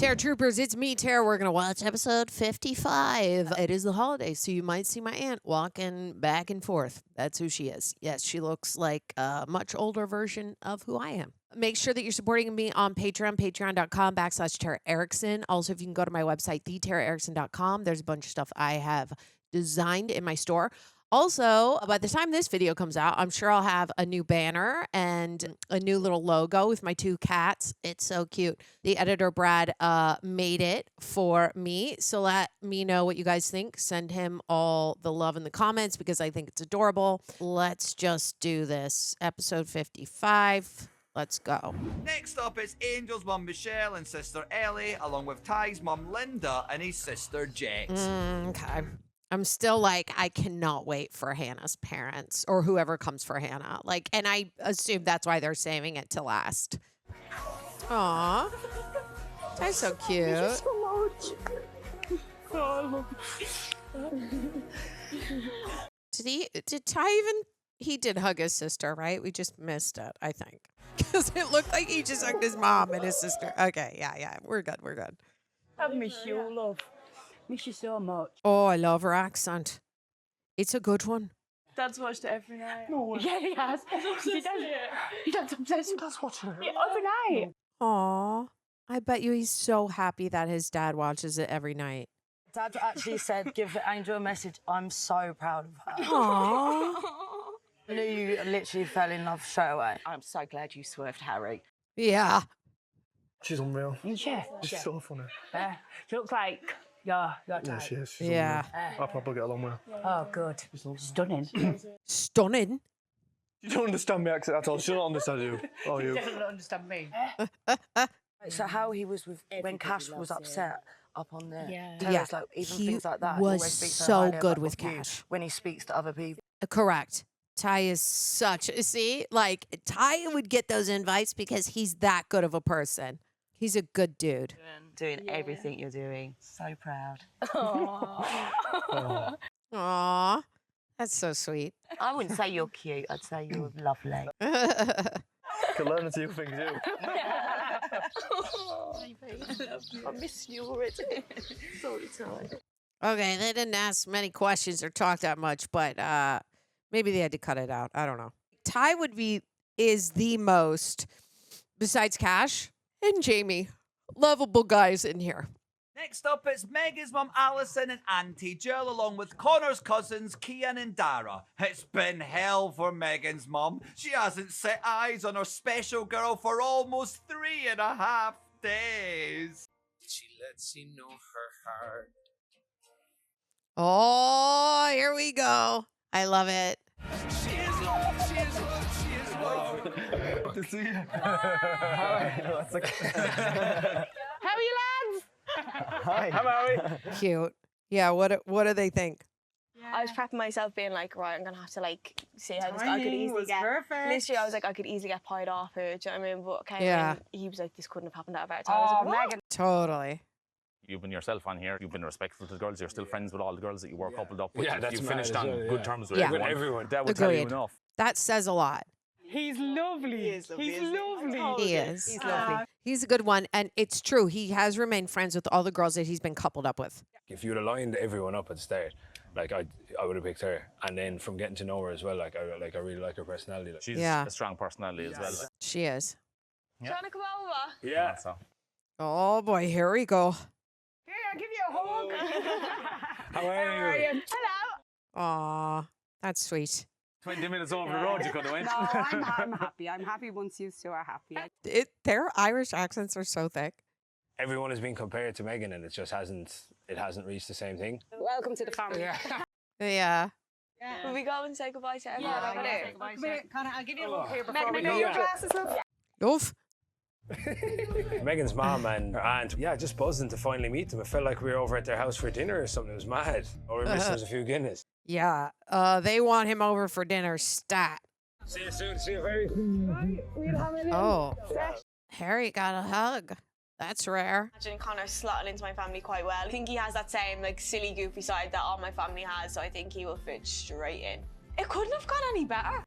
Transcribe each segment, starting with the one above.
Terror Troopers, it's me, Tara. We're going to watch episode 55. It is the holidays, so you might see my aunt walking back and forth. That's who she is. Yes, she looks like a much older version of who I am. Make sure that you're supporting me on Patreon, patreon.com/Tara Erickson. Also, if you can go to my website, thetaraerickson.com, there's a bunch of stuff I have designed in my store. Also, by the time this video comes out, I'm sure I'll have a new banner and a new little logo with my 2 cats. It's so cute. The editor, Brad, made it for me. So let me know what you guys think. Send him all the love in the comments because I think it's adorable. Let's just do this. Episode 55. Let's go. Next up is Angel's mum Michelle and sister Ellie, along with Ty's mum Linda and his sister Jex. Okay. I'm still like, I cannot wait for Hannah's parents or whoever comes for Hannah. Like, and I assume that's why they're saving it to last. Aw. That's so cute. Thank you so much. Oh, I love Did Ty even, he did hug his sister, right? We just missed it, I think. Because it looked like he just hugged his mom and his sister. Okay, yeah, we're good. I miss you, love. Miss you so much. Oh, I love her accent. It's a good one. Dad's watched it every night. No, yeah, he has. He does obsessed. That's watching it. Yeah, every night. Aw. I bet you he's so happy that his dad watches it every night. Dad actually said, give Angel a message. I'm so proud of her. Aww. I knew you literally fell in love straight away. I'm so glad you swerved Harry. Yeah. She's unreal. Yeah. She's so funny. She looks like your Yeah, type. she is. She's Yeah. unreal. I probably get along with her. Oh, good. Stunning. Stunning. You don't understand me accent at all. She don't understand you. Oh, you. Doesn't understand me. So how he was with when Cash was upset up on there. Yeah. Tell Yeah, us, like, even he things like that. was always speaks so highly good about with you Cash. when he speaks to other people. Correct. Ty is such, see, like, Ty would get those invites because he's that good of a person. He's a good dude. Doing everything you're doing. So proud. Aw. That's so sweet. I wouldn't say you're cute. I'd say you're lovely. Can learn a few things too. I miss you already. Sorry, Ty. Okay, they didn't ask many questions or talk that much, but maybe they had to cut it out. I don't know. Ty is the most, besides Cash and Jamie, lovable guys in here. Next up, it's Megan's mum Alison and Auntie Jill, along with Connor's cousins Kian and Dara. It's been hell for Megan's mum. She hasn't set eyes on her special girl for almost 3.5 days. She lets you know her heart. Oh, here we go. I love it. She is love, she is love, she is love. To see you. How are you, lads? Hi. How are we? Cute. Yeah, what do they think? I was prepping myself, being like, right, I'm gonna have to like see how this. I could easily get. Perfect. Literally, I was like, I could easily get pied off her. Do you know what I mean? But came Yeah. in, he was like, this couldn't have happened at a better time. I was like, Megan. Totally. You've been yourself on here. You've been respectful to the girls. You're still friends with all the girls that you were coupled up with. Yeah, that's you mad finished as on well, yeah. good terms with Yeah. everyone. With everyone. That would tell you Agreed. enough. That says a lot. He's lovely. He is lovely. He's lovely. He is. He's lovely. He's a good one. And it's true. He has remained friends with all the girls that he's been coupled up with. If you'd have lined everyone up at the start, like I would have picked her. And then from getting to know her as well, I really like her personality. Like. She's Yeah. a strong personality as well. Like. She is. do you want to come over? Yeah. So. Oh, boy. Here we go. Here, I'll give you a hug. How are you? Hello. Aw, that's sweet. 20 minutes over the road, you could have went. No, I'm happy. I'm happy once you two are happy. Their Irish accents are so thick. Everyone has been compared to Megan, and it just hasn't reached the same thing. Welcome to the family. Yeah. Will we go and say goodbye to everyone over there? Come here, Connor, I'll give you a hug here before Megan, we I know go. your glasses, love. Oof. Megan's mom and her aunt, yeah, just buzzing to finally meet them. It felt like we were over at their house for dinner or something. It was mad. All we missed was a few Guinness. Yeah. They want him over for dinner stat. See you soon. See you very soon. Oh. Harry got a hug. That's rare. Imagine Connor slotting into my family quite well. I think he has that same like silly, goofy side that all my family has, so I think he will fit straight in. It couldn't have gone any better.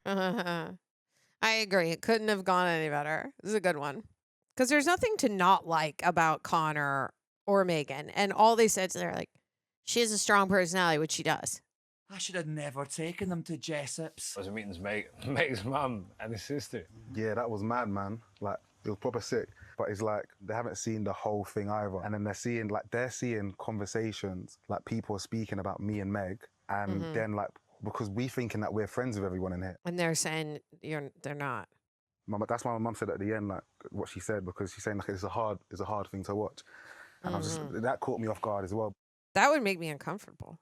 I agree. It couldn't have gone any better. This is a good one. Because there's nothing to not like about Connor or Meghan. And all they said, they're like, she has a strong personality, which she does. I should have never taken them to Jessop's. I was meeting Meg's mum and his sister. Yeah, that was mad, man. Like, it was proper sick. But it's like, they haven't seen the whole thing either. And then they're seeing conversations, like people are speaking about me and Meg. And then like, because we thinking that we're friends with everyone in here. And they're saying they're not. That's why my mum said at the end, like, what she said, because she's saying like it's a hard thing to watch. And I was just, that caught me off guard as well. That would make me uncomfortable.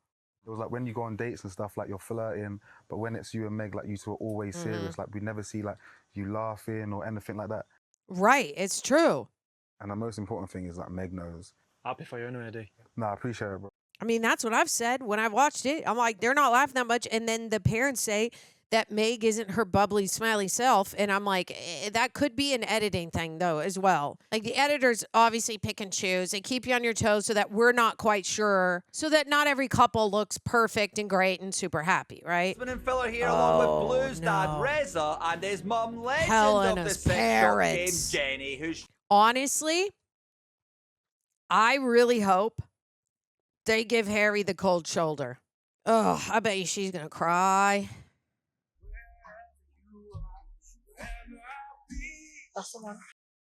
It was like when you go on dates and stuff, like you're flirting, but when it's you and Meg, like you two are always serious. Like we never see like you laughing or anything like that. Right, it's true. And the most important thing is that Meg knows. Happy for you anyway, Eddie. No, I appreciate it, bro. I mean, that's what I've said when I watched it. I'm like, they're not laughing that much. And then the parents say that Meg isn't her bubbly, smiley self. And I'm like, that could be an editing thing, though, as well. Like, the editors obviously pick and choose. They keep you on your toes so that we're not quite sure, so that not every couple looks perfect and great and super happy, right? Husband and filler here, along with Blues dad Reza and his mum, legend of the Helena's sex shop parents. game, Jenny, who's... Honestly, I really hope they give Harry the cold shoulder. Oh, I bet you she's going to cry. That's the one.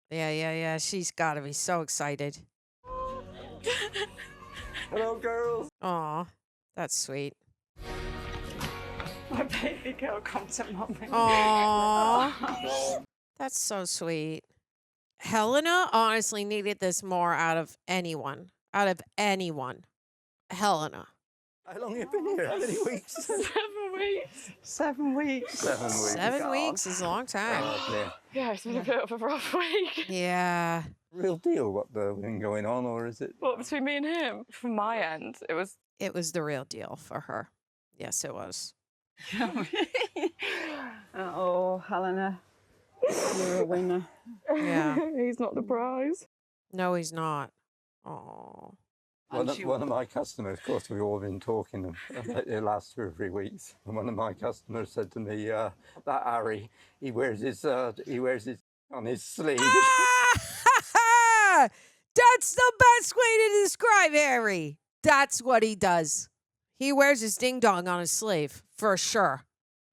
Yeah. She's got to be so excited. Hello, girls. Aw, that's sweet. My baby girl comes to mommy. Aw, that's so sweet. Helena honestly needed this more out of anyone. Helena. How long have you been here? How many weeks? 7 weeks. 7 weeks. 7 weeks. 7 weeks is a long time. Yeah, it's been a bit of a rough week. Yeah. Real deal what the thing going on, or is it? What, between me and him? From my end, it was... It was the real deal for her. Yes, it was. Oh, Helena. You're a winner. Yeah. He's not the prize. No, he's not. Oh. One of my customers, of course, we've all been talking about the last 2 or 3 weeks. And one of my customers said to me, that Harry, he wears his on his sleeve. That's the best way to describe Harry. That's what he does. He wears his ding dong on his sleeve, for sure.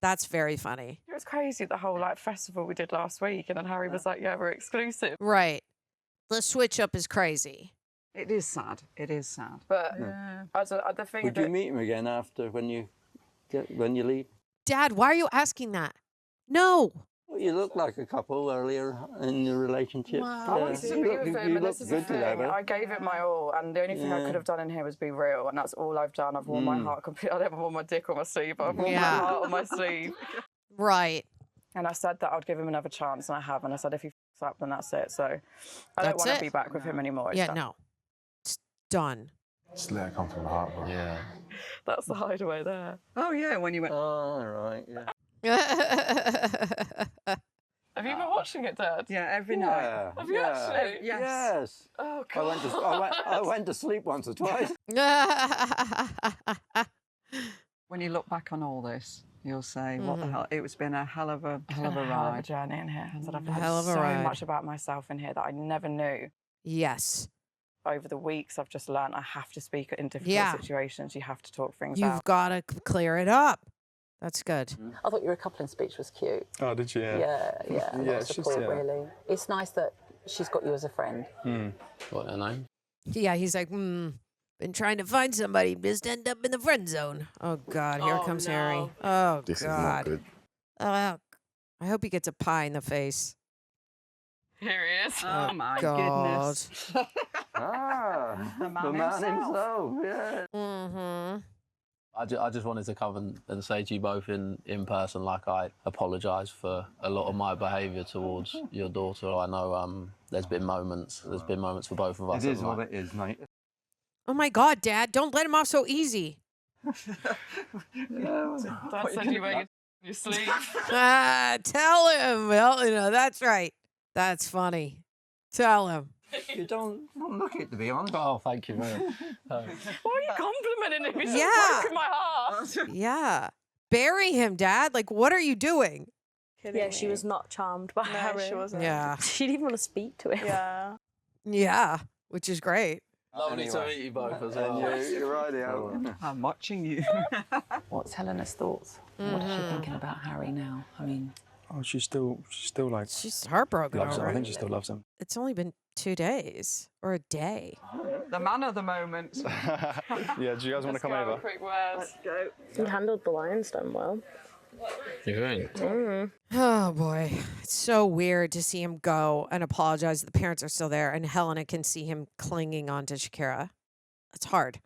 That's very funny. It was crazy, the whole festival we did last week, and then Harry was like, yeah, we're exclusive. Right. The switch up is crazy. It is sad. It is sad. But the thing Would you meet him again after when you leave? Dad, why are you asking that? No. Well, you look like a couple earlier in your relationship. I wanted to be with him, and this is the thing. I gave it my all, and the only thing I could have done in here was be real, and that's all I've done. I've worn my heart completely. I never worn my dick on my sleeve. I've worn my heart on my sleeve. Right. And I said that I'd give him another chance, and I have. And I said if he f***s up, then that's it. So I don't want to be back with him anymore. Yeah, no. It's done. Just let it come from the heart, bro. Yeah. That's the hideaway there. Oh, yeah, when you went... Oh, right, yeah. Have you been watching it, Dad? Yeah, every night. Have you actually? Yes. Oh, God. I went to sleep once or twice. When you look back on all this, you'll say, what the hell? It's been a hell of a ride. Journey in here. I've learned Hell of a so ride. much about myself in here that I never knew. Yes. Over the weeks, I've just learned I have to speak in difficult situations. You have to talk things out. You've got to clear it up. That's good. I thought your coupling speech was cute. Oh, did you? Yeah. Lots of support, really. It's nice that she's got you as a friend. What, her name? Yeah, he's like, been trying to find somebody, just end up in the friend zone. Oh, God, here comes Harry. Oh, This God. is not good. I hope he gets a pie in the face. Here he is. Oh, my God. goodness. The man himself, yeah. Mm-hmm. I just wanted to come and say to you both in person, like, I apologise for a lot of my behaviour towards your daughter. I know there's been moments for both of us. It is what it is, mate. Oh, my God, Dad, don't let him off so easy. Dad said you wear your sleeve. Tell him. Well, that's right. That's funny. Tell him. You don't look it, to be honest. Oh, thank you, man. Why are you complimenting him? He's Yeah. just broken my heart. Yeah. Bury him, Dad. Like, what are you doing? Yeah, she was not charmed by Harry. she wasn't. Yeah. She didn't even want to speak to him. Yeah. Yeah, which is great. Lovely to meet you both as well. You're right, yeah. I'm watching you. What's Helena's thoughts? What is she thinking about Harry now? I mean, Oh, she's still like. She's heartbroken Loves him. over I think it. she still loves him. It's only been 2 days or a day. The man of the moment. Yeah, do you guys want to come over? Quick words. Let's go. He handled the lion's done well. You think? Oh boy, it's so weird to see him go and apologize. The parents are still there, and Helena can see him clinging on to Shakira. It's hard.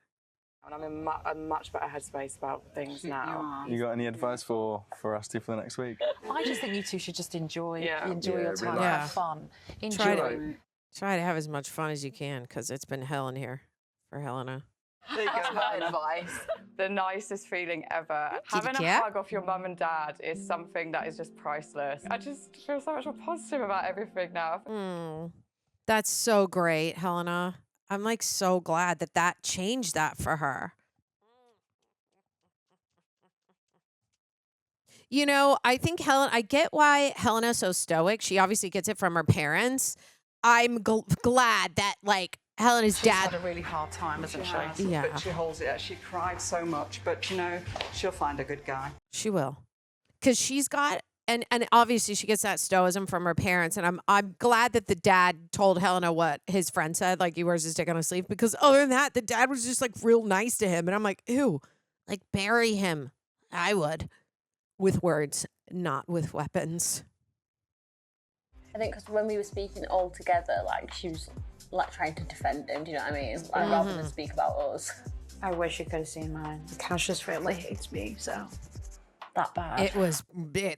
And I'm in a much better headspace about things now. You got any advice for us two for the next week? I just think you two should just enjoy your time, Yeah. have fun, enjoy. Try to have as much fun as you can, because it's been hell in here for Helena. There you go. That's my advice. The nicest feeling ever. Having a hug off your mum and dad is something that is just priceless. I just feel so much more positive about everything now. That's so great, Helena. I'm like so glad that changed that for her. You know, I think I get why Helena's so stoic. She obviously gets it from her parents. I'm glad that like Helena's She's dad had a really hard time, hasn't she? Yeah. But she holds it. She cried so much, but you know, she'll find a good guy. She will. Because she's got, and obviously she gets that stoicism from her parents. And I'm glad that the dad told Helena what his friend said, like he wears his dick on his sleeve. Because other than that, the dad was just like real nice to him. And I'm like, ew, like bury him. I would. With words, not with weapons. I think because when we were speaking all together, like she was like trying to defend him, do you know what I mean? Like rather than speak about us. I wish you could have seen mine. Cash's family hates me, so that bad.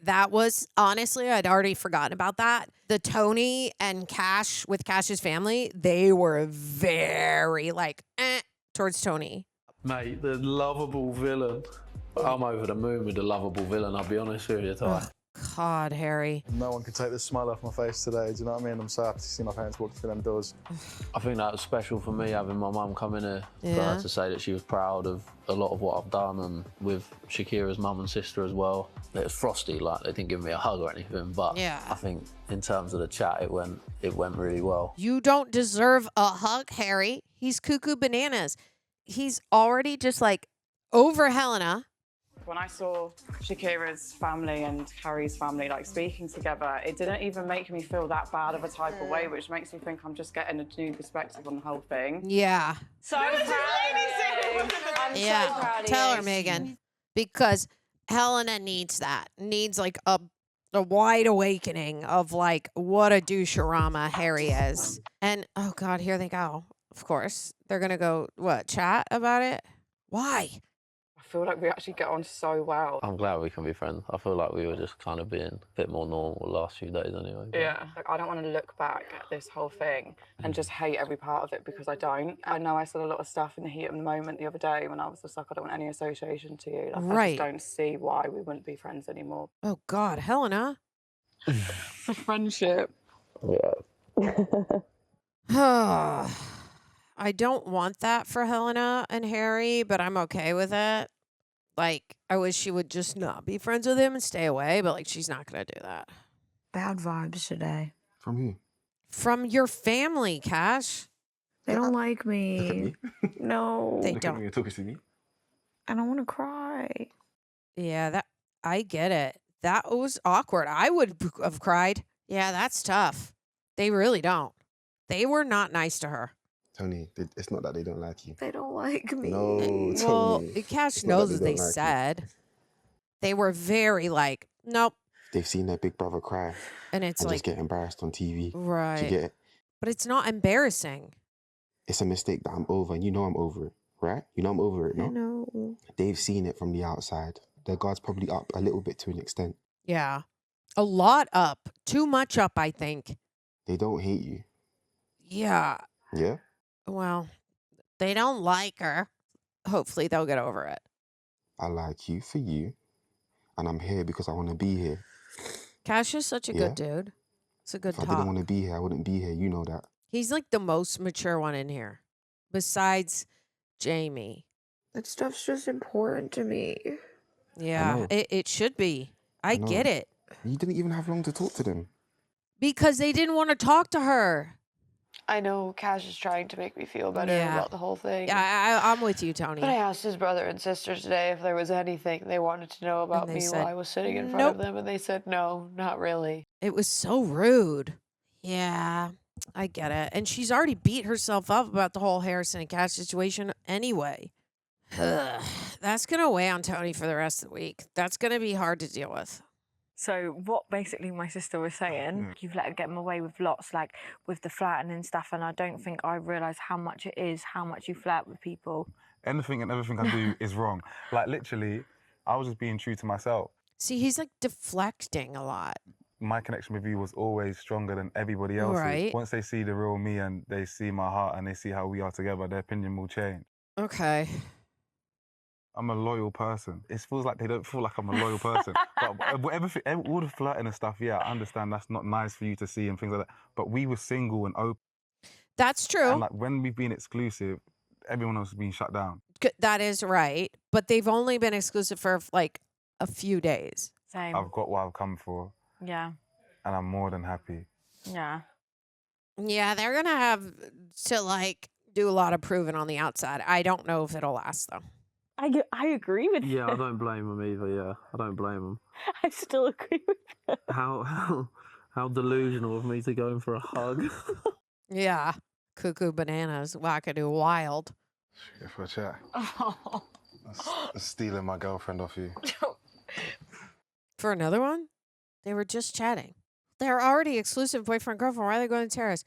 That was honestly, I'd already forgotten about that. The Toni and Cach with Cash's family, they were very like towards Toni. Mate, the lovable villain. I'm over the moon with the lovable villain, I'll be honest with you, Ty. God, Harry. No one could take this smile off my face today. Do you know what I mean? I'm so happy to see my parents walk through them doors. I think that was special for me, having my mum come in here, for Yeah. her to say that she was proud of a lot of what I've done, and with Shakira's mum and sister as well. It was frosty, like they didn't give me a hug or anything, but Yeah. I think in terms of the chat, it went really well. You don't deserve a hug, Harry. He's cuckoo bananas. He's already just like over Helena. When I saw Shakira's family and Harry's family like speaking together, it didn't even make me feel that bad of a type of way, which makes me think I'm just getting a new perspective on the whole thing. Yeah. So proud of you. I'm Yeah. so proud of Tell you. her, Megan. Because Helena needs that. Needs like a wide awakening of like what a doucherama Harry is. And oh God, here they go. Of course. They're gonna go chat about it? Why? I feel like we actually get on so well. I'm glad we can be friends. I feel like we were just kind of being a bit more normal the last few days anyway. But Yeah. Like, I don't want to look back at this whole thing and just hate every part of it because I don't. I know I said a lot of stuff in the heat of the moment the other day when I was just like, I don't want any association to you. Like, I Right. just don't see why we wouldn't be friends anymore. Oh God, Helena. The friendship. I don't want that for Helena and Harry, but I'm okay with it. Like, I wish she would just not be friends with him and stay away, but like she's not gonna do that. bad vibes today. From who? From your family, Cach. They don't like me. No. They Look at don't. me, you're talking to me. I don't want to cry. Yeah, that I get it. That was awkward. I would have cried. Yeah, that's tough. They really don't. They were not nice to her. Toni, it's not that they don't like you. They don't like me. No, Toni. Well, Cach It's not knows that what they don't like you. said. They were very like, nope. They've seen their big brother cry And it's and like, just get embarrassed on TV. Do right. you get it? But it's not embarrassing. It's a mistake that I'm over, and you know I'm over it, right? You know I'm over it, no? I know. They've seen it from the outside. Their guard's probably up a little bit to an extent. Yeah. A lot up. Too much up, I think. They don't hate you. Yeah. Yeah? Well, they don't like her. Hopefully they'll get over it. I like you for you, and I'm here because I want to be here. Cach is such a good dude. It's a good If I didn't talk. want to be here, I wouldn't be here. You know that. He's like the most mature one in here, besides Jamie. That stuff's just important to me. Yeah, know. it should be. I know. get it. You didn't even have long to talk to them. Because they didn't want to talk to her. I know Cash is trying to make me feel better about the whole thing. Yeah, I'm with you, Toni. But I asked his brother and sister today if there was anything they wanted to know about me said, while I was sitting in front of them, and they said no, not really. It was so rude. Yeah, I get it. And she's already beat herself up about the whole Harrison and Cash situation anyway. That's going to weigh on Toni for the rest of the week. That's going to be hard to deal with. So what basically my sister was saying, you've let her get him away with lots, like with the flirting and stuff, and I don't think I realise how much it is, how much you flirt with people. Anything and everything I do is wrong. Like, literally, I was just being true to myself. See, he's like deflecting a lot. My connection with you was always stronger than everybody else's. Right. Once they see the real me and they see my heart and they see how we are together, their opinion will change. Okay. I'm a loyal person. It feels like they don't feel like I'm a loyal person. But all the flirting and stuff, yeah, I understand that's not nice for you to see and things like that. But we were single and open. That's true. And like when we've been exclusive, everyone else has been shut down. That is right. But they've only been exclusive for like a few days. Same. I've got what I've come for. Yeah. And I'm more than happy. Yeah. Yeah, they're going to have to like do a lot of proving on the outside. I don't know if it'll last though. I agree with you. Yeah, I don't blame him either. Yeah, I don't blame him. I still agree with you. How delusional of me to go in for a hug. Yeah. Cuckoo bananas, wackadoo wild. Go for a chat. That's stealing my girlfriend off you. For another one? They were just chatting. They're already exclusive boyfriend-girlfriend. Why are they going to terrace?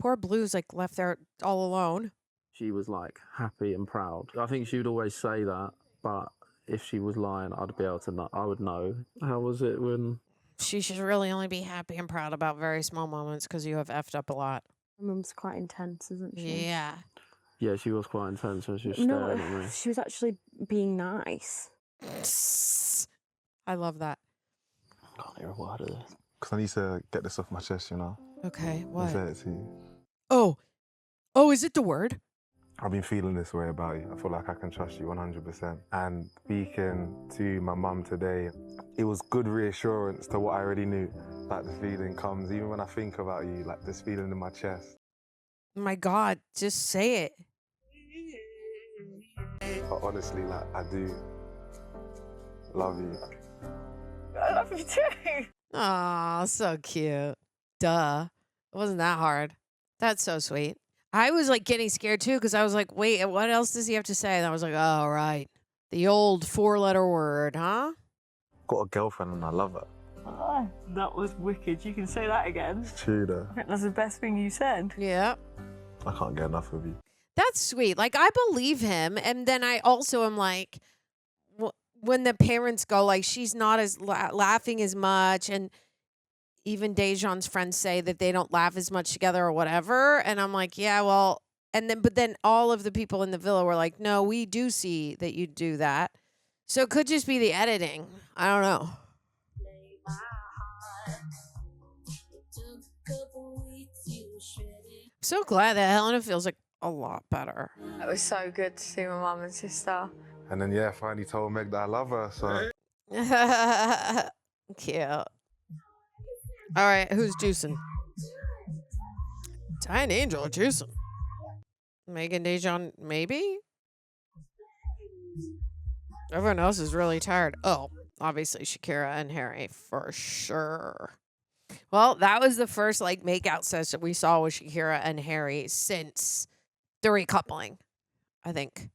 Poor Blue's like left there all alone. She was like happy and proud. I think she would always say that, but if she was lying, I'd be able to know. I would know. How was it when... She should really only be happy and proud about very small moments because you have effed up a lot. Mum's quite intense, isn't she? Yeah. Yeah, she was quite intense when she was staring at me. She was actually being nice. I love that. I can't hear a word of this. Because I need to get this off my chest, you know? Okay, what? I say it to you. Oh, is it the word? I've been feeling this way about you. I feel like I can trust you 100%. And speaking to my mum today, it was good reassurance to what I already knew. Like the feeling comes, even when I think about you, like this feeling in my chest. My God, just say it. But honestly, like, I do love you. I love you too. Aw, so cute. Duh. It wasn't that hard. That's so sweet. I was like getting scared too because I was like, wait, what else does he have to say? And I was like, oh, right. The old 4-letter word, huh? Got a girlfriend and I love her. Oh, that was wicked. You can say that again. It's true though. I think that's the best thing you said. Yeah. I can't get enough of you. That's sweet. Like, I believe him. And then I also am like, when the parents go, like, she's not as laughing as much. And even Dejon's friends say that they don't laugh as much together or whatever. And I'm like, yeah, well, but then all of the people in the villa were like, no, we do see that you do that. So it could just be the editing. I don't know. I'm so glad that Helena feels like a lot better. It was so good to see my mum and sister. And then, yeah, finally told Meg that I love her, so... Cute. All right, who's juicing? Ty and Angel are juicing. Megan, Dejon, maybe? Everyone else is really tired. Oh, obviously Shakira and Harry for sure. Well, that was the first like makeout session we saw with Shakira and Harry since the recoupling, I think.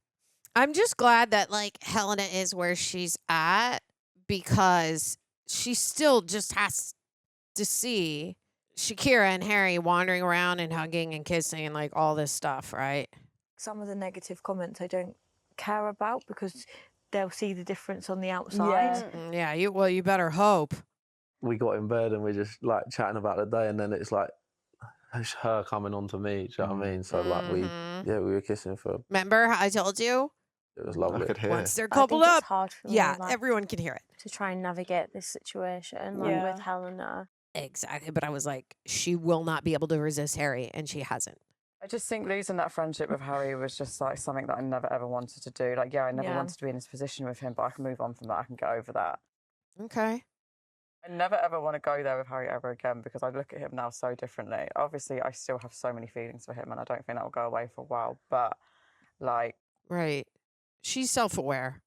I'm just glad that like Helena is where she's at because she still just has to see Shakira and Harry wandering around and hugging and kissing and like all this stuff, right? Some of the negative comments I don't care about because they'll see the difference on the outside. Yeah, you better hope. We got in bed and we're just like chatting about the day, and then it's like it's her coming on to me. Do you know what I mean? So like we were kissing for. Remember how I told you? It was lovely. I could hear. Once they're coupled up, It's hard for yeah, me, like, everyone can hear it. to try and navigate this situation like, with Helena. Exactly, but I was like, she will not be able to resist Harry, and she hasn't. I just think losing that friendship with Harry was just like something that I never ever wanted to do. Like, yeah, I never wanted to be in this position with him, but I can move on from that. I can get over that. Okay. I never ever want to go there with Harry ever again because I look at him now so differently. Obviously, I still have so many feelings for him and I don't think that will go away for a while, but like... Right. She's self-aware.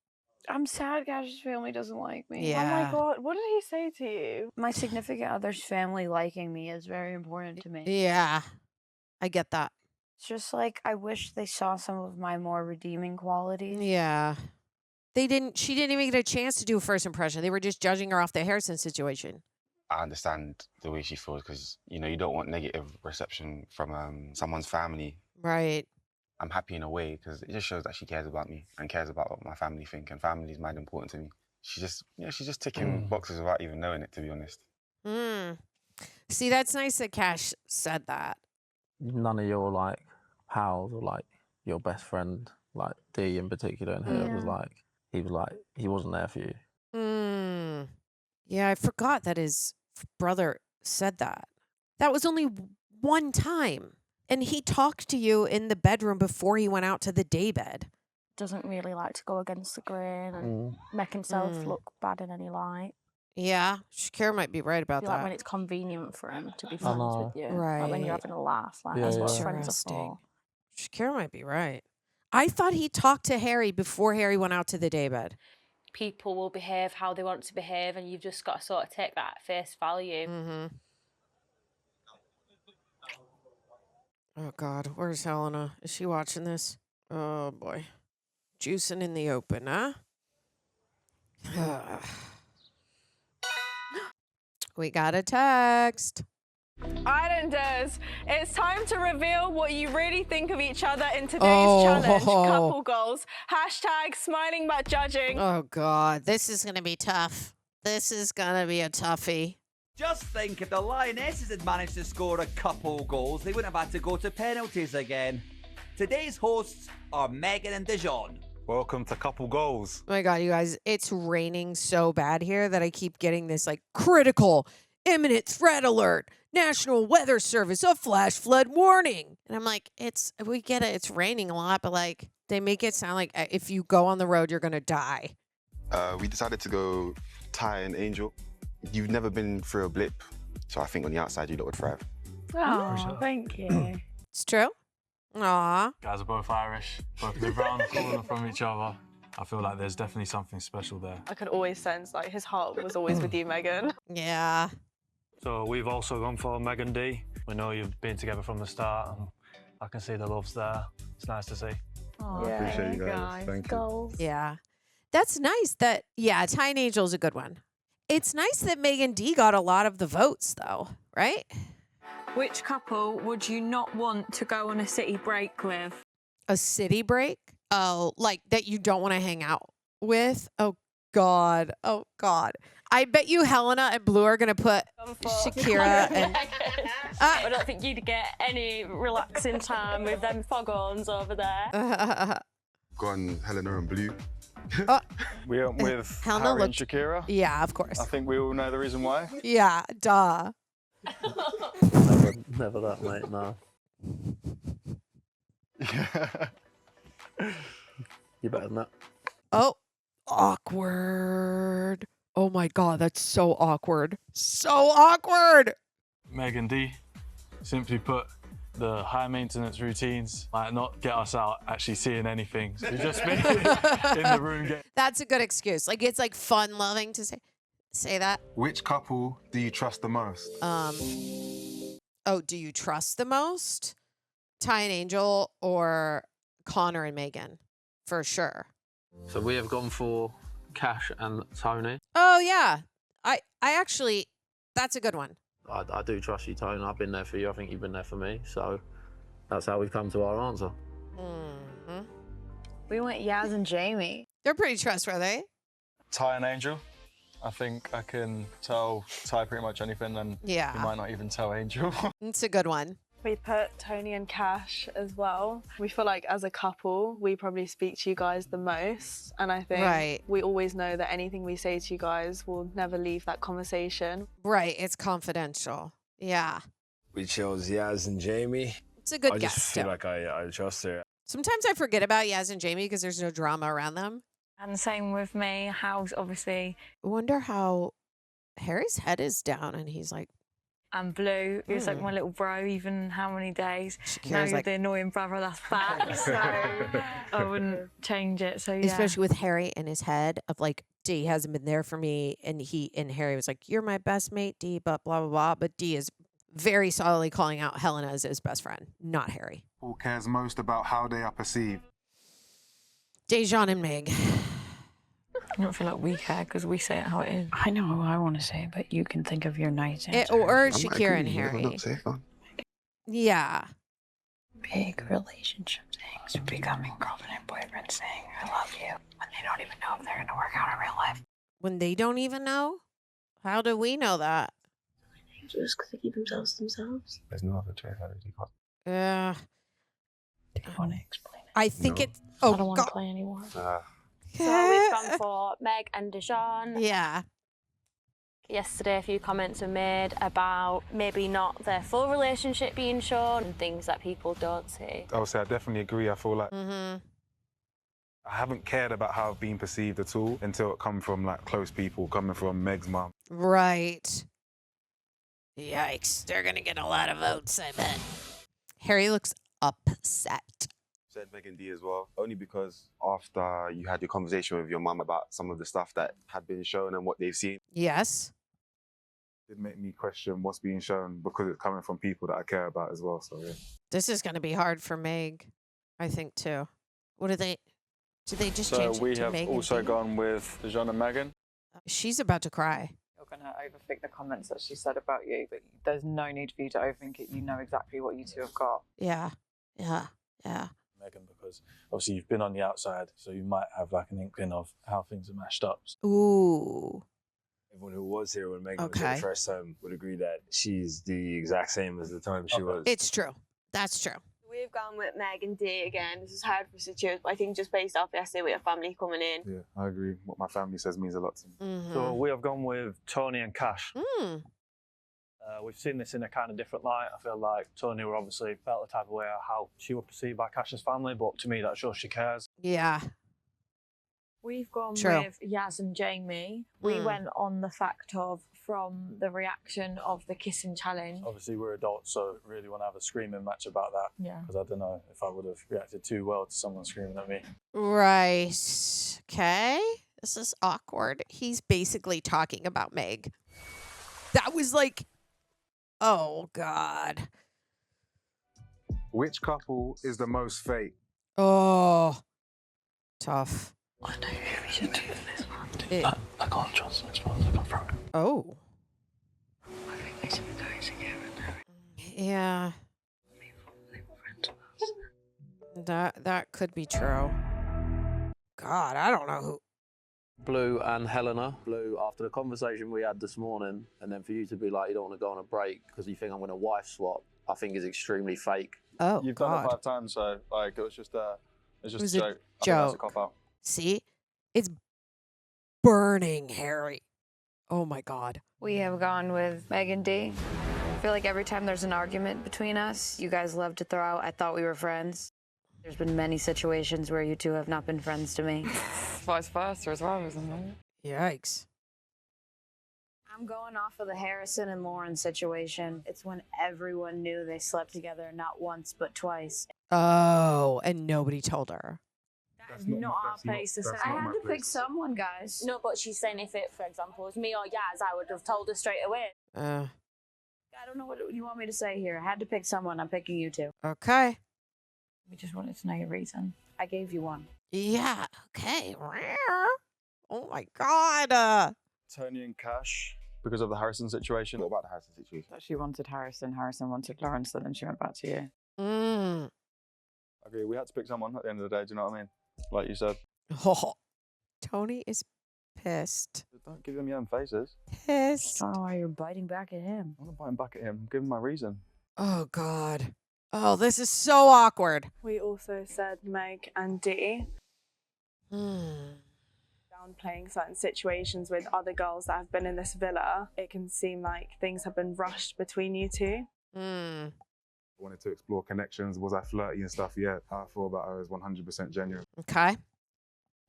I'm sad Cach's family doesn't like me. Yeah. Oh my God, what did he say to you? My significant other's family liking me is very important to me. Yeah. I get that. It's just like, I wish they saw some of my more redeeming qualities. Yeah. She didn't even get a chance to do a first impression. They were just judging her off the Harrison situation. I understand the way she feels because, you know, you don't want negative reception from someone's family. Right. I'm happy in a way because it just shows that she cares about me and cares about what my family think, and family is mad important to me. She's just ticking boxes without even knowing it, to be honest. See, that's nice that Cach said that. None of your like pals or like your best friend, like D in particular, and her was like, he wasn't there for you. Yeah, I forgot that his brother said that. That was only one time. And he talked to you in the bedroom before he went out to the daybed. Doesn't really like to go against the grain and make himself look bad in any light. Yeah, Shakira might be right about Like that. when it's convenient for him to be friends with you. Right. Like when you're having a laugh. Like that's what friends are for. Shakira might be right. I thought he talked to Harry before Harry went out to the daybed. People will behave how they want to behave, and you've just got to sort of take that at face value. Oh, God. Where's Helena? Is she watching this? Oh, boy. Juicing in the open, huh? We got a text. Islanders, it's time to reveal what you really think of each other in today's challenge. Couple goals. Hashtag smiling but judging. Oh, God. This is going to be tough. This is going to be a toughie. Just think, if the Lionesses had managed to score a couple goals, they wouldn't have had to go to penalties again. Today's hosts are Megan and Dejon. Welcome to Couple Goals. Oh my God, you guys, it's raining so bad here that I keep getting this like critical, imminent threat alert, National Weather Service, a flash flood warning. And I'm like, we get it, it's raining a lot, but like they make it sound like if you go on the road, you're going to die. We decided to go Ty and Angel. You've never been through a blip, so I think on the outside you lot would thrive. Oh, thank you. It's true. Aw. Guys are both Irish, both live around the corner from each other. I feel like there's definitely something special there. I could always sense like his heart was always with you, Megan. Yeah. So we've also gone for Megan D. We know you've been together from the start, and I can see the love's there. It's nice to see. Oh, I appreciate you guys. Thank you. Yeah. That's nice that, Ty and Angel's a good one. It's nice that Megan D got a lot of the votes, though, right? Which couple would you not want to go on a city break with? A city break? Oh, like that you don't want to hang out with? Oh, God. Oh, God. I bet you Helena and Blue are going to put Shakira and... I don't think you'd get any relaxing time with them foghorns over there. Gone Helena and Blue. We went with Helena Harry and looked- Shakira. Yeah, of course. I think we all know the reason why. Yeah, duh. Never that, mate, no. You better than that. Oh, awkward. Oh my God, that's so awkward. So awkward. Megan D. Simply put, the high maintenance routines might not get us out actually seeing anything. So just be in the room. That's a good excuse. Like, it's like fun loving to say that. Which couple do you trust the most? Oh, do you trust the most? Ty and Angel or Connor and Megan? For sure. So we have gone for Cach and Toni. Oh, yeah. I actually, that's a good one. I do trust you, Toni. I've been there for you. I think you've been there for me. So that's how we've come to our answer. Mm-hmm. We went Yaz and Jamie. They're pretty trustworthy. Ty and Angel. I think I can tell Ty pretty much anything, and Yeah. you might not even tell Angel. It's a good one. We put Toni and Cach as well. We feel like as a couple, we probably speak to you guys the most. And I think Right. we always know that anything we say to you guys will never leave that conversation. Right, it's confidential. Yeah. We chose Yaz and Jamie. It's a good I guess, just feel too. like I trust her. Sometimes I forget about Yaz and Jamie because there's no drama around them. And same with me. House, obviously. I wonder how Harry's head is down, and he's like, And Blue, he was like my little bro, even how many days. Now Shakira's you're like- the annoying brother that's back, so I wouldn't change it. So yeah. especially with Harry in his head of like, D hasn't been there for me, and Harry was like, you're my best mate, D, but blah blah blah. But D is very solidly calling out Helena as his best friend, not Harry. Who cares most about how they are perceived? Dejon and Meg. I don't feel like we care because we say it how it is. I know how I want to say it, but you can think of your nice It, answer. or Shakira and Harry. Yeah. Big relationship things, becoming girlfriend and boyfriend, saying I love you when they don't even know if they're going to work out in real life. When they don't even know? How do we know that? Just because they keep themselves to themselves. There's no other choice. Yeah. Do you want to explain it? I think No. it's. Oh, I don't want God. to play anymore. So we've gone for Meg and Dejon. Yeah. Yesterday, a few comments were made about maybe not their full relationship being shown and things that people don't see. I would say I definitely agree. I feel like Mm-hmm. I haven't cared about how I've been perceived at all until it come from like close people, coming from Meg's mum. Right. Yikes. They're going to get a lot of votes, I bet. Harry looks upset. Said Meg and D as well, only because after you had your conversation with your mum about some of the stuff that had been shown and what they've seen. Yes. It made me question what's being shown because it's coming from people that I care about as well. So yeah. This is going to be hard for Meg, I think, too. What do they... Did they just So change it we to have Meg and also D? gone with Dejon and Megan. She's about to cry. You're going to overthink the comments that she said about you, but there's no need for you to overthink it. You know exactly what you two have got. Yeah. Yeah. Yeah. Megan, because obviously you've been on the outside, so you might have like an inkling of how things are mashed up. Ooh. Everyone who was here when Megan was here Okay. the first time would agree that she's the exact same as the time she was. It's true. That's true. We've gone with Meg and D again. This is hard for situation, but I think just based off yesterday with your family coming in. Yeah, I agree. What my family says means a lot to me. Mm-hmm. So we have gone with Toni and Cach. Mm. We've seen this in a kind of different light. I feel like Toni were obviously felt the type of way how she was perceived by Cach's family, but to me that shows she cares. Yeah. We've gone True. with Yaz and Jamie. We Mm. went on the fact of from the reaction of the kissing challenge. Obviously we're adults, so really want to have a screaming match about that. Yeah. Because I don't know if I would have reacted too well to someone screaming at me. Right. Okay. This is awkward. He's basically talking about Meg. That was like, oh, God. Which couple is the most fake? Oh, tough. I know who we should do this one. It- I can't trust next one. I can't throw it. Oh. I think they should be going together now. Yeah. That could be true. God, I don't know who. Blue and Helena. Blue, after the conversation we had this morning, and then for you to be like, you don't want to go on a break because you think I'm going to wife swap, I think is extremely fake. Oh, You've God. done it 5 times, so like it was just a was joke. a I think that's a joke. cop out. See? It's burning, Harry. Oh, my God. We have gone with Meg and D. I feel like every time there's an argument between us, you guys love to throw out, I thought we were friends. There's been many situations where you two have not been friends to me. Vice versa as well, isn't it? Yikes. I'm going off of the Harrison and Lauren situation. It's when everyone knew they slept together not once but twice. Oh, and nobody told her. That is not our place to say. I had to pick someone, guys. No, but she's saying if it, for example, was me or Yaz, I would have told her straight away. Uh, I don't know what you want me to say here. I had to pick someone. I'm picking you two. okay. We just wanted to know your reason. I gave you one. Yeah, okay. Oh, my God. Toni and Cach because of the Harrison situation. What about the Harrison situation? She wanted Harrison, Harrison wanted Lawrence, and then she went back to you. Mm. I agree. We had to pick someone at the end of the day. Do you know what I mean? Like you said. Oh, Toni is pissed. Don't give them your own faces. Pissed. I don't know why you're biting back at him. I'm not biting back at him. Give him my reason. Oh, God. Oh, this is so awkward. We also said Meg and D. Hmm. Downplaying certain situations with other girls that have been in this villa, it can seem like things have been rushed between you two. Hmm. I wanted to explore connections. Was I flirty and stuff? Yeah. How I feel about her is 100% genuine. Okay.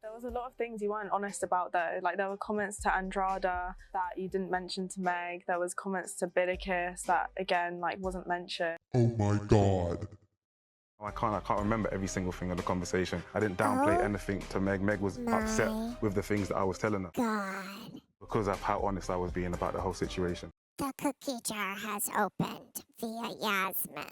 There was a lot of things you weren't honest about though. Like there were comments to Andrada that you didn't mention to Meg. There was comments to Bidikis that again like wasn't mentioned. Oh my God. I can't remember every single thing of the conversation. I didn't downplay anything to Meg. Meg was upset with the things that I was telling her. God. Because of how honest I was being about the whole situation. The cookie jar has opened via Yasmin.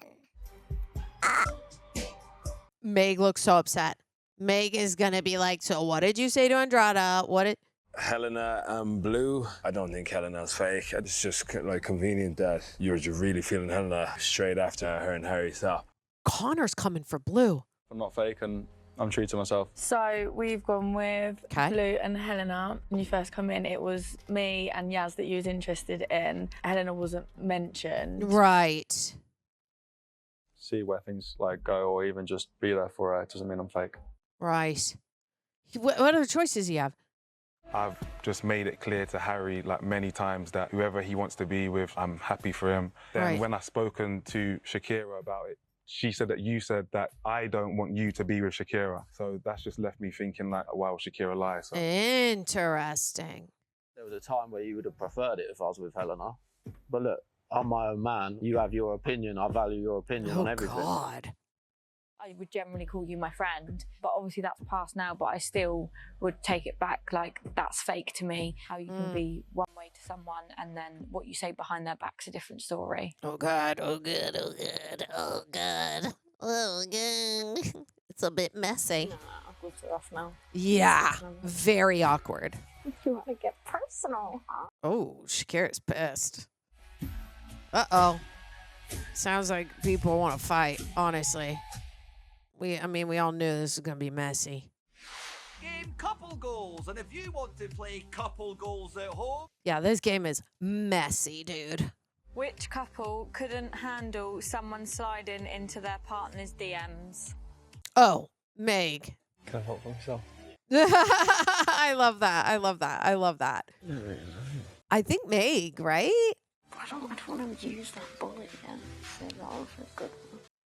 Meg looks so upset. Meg is gonna be like, so what did you say to Andrada? What did... Helena and Blue. I don't think Helena's fake. It's just like convenient that you're just really feeling Helena straight after her and Harry stop. Connor's coming for Blue. I'm not fake and I'm true to myself. So we've gone with Blue and Helena. When you first come in, it was me and Yaz that you was interested in. Helena wasn't mentioned. Right. See where things like go, or even just be there for her. It doesn't mean I'm fake. Right. What other choices do you have? I've just made it clear to Harry like many times that whoever he wants to be with, I'm happy for him. Then Right. when I've spoken to Shakira about it, she said that you said that I don't want you to be with Shakira. So that's just left me thinking like, wow, Shakira lies. So. Interesting. There was a time where you would have preferred it if I was with Helena. But look, I'm my own man. You have your opinion. I value your opinion on everything. God. I would generally call you my friend, but obviously that's past now, but I still would take it back like that's fake to me. How you can be one way to someone and then what you say behind their back's a different story. Oh God, oh good, oh good, oh God, oh good. It's a bit messy. Awkward to us now. Yeah, very awkward. If you want to get personal, huh? Oh, Shakira's pissed. Uh-oh. Sounds like people want to fight, honestly. We all knew this was going to be messy. Game couple goals, and if you want to play couple goals at home... Yeah, this game is messy, dude. Which couple couldn't handle someone sliding into their partner's DMs? Oh, Meg. Can I vote for myself? I love that. I love that. I love that. I think Meg, right? I don't want to use that bullet again. Save it all for good.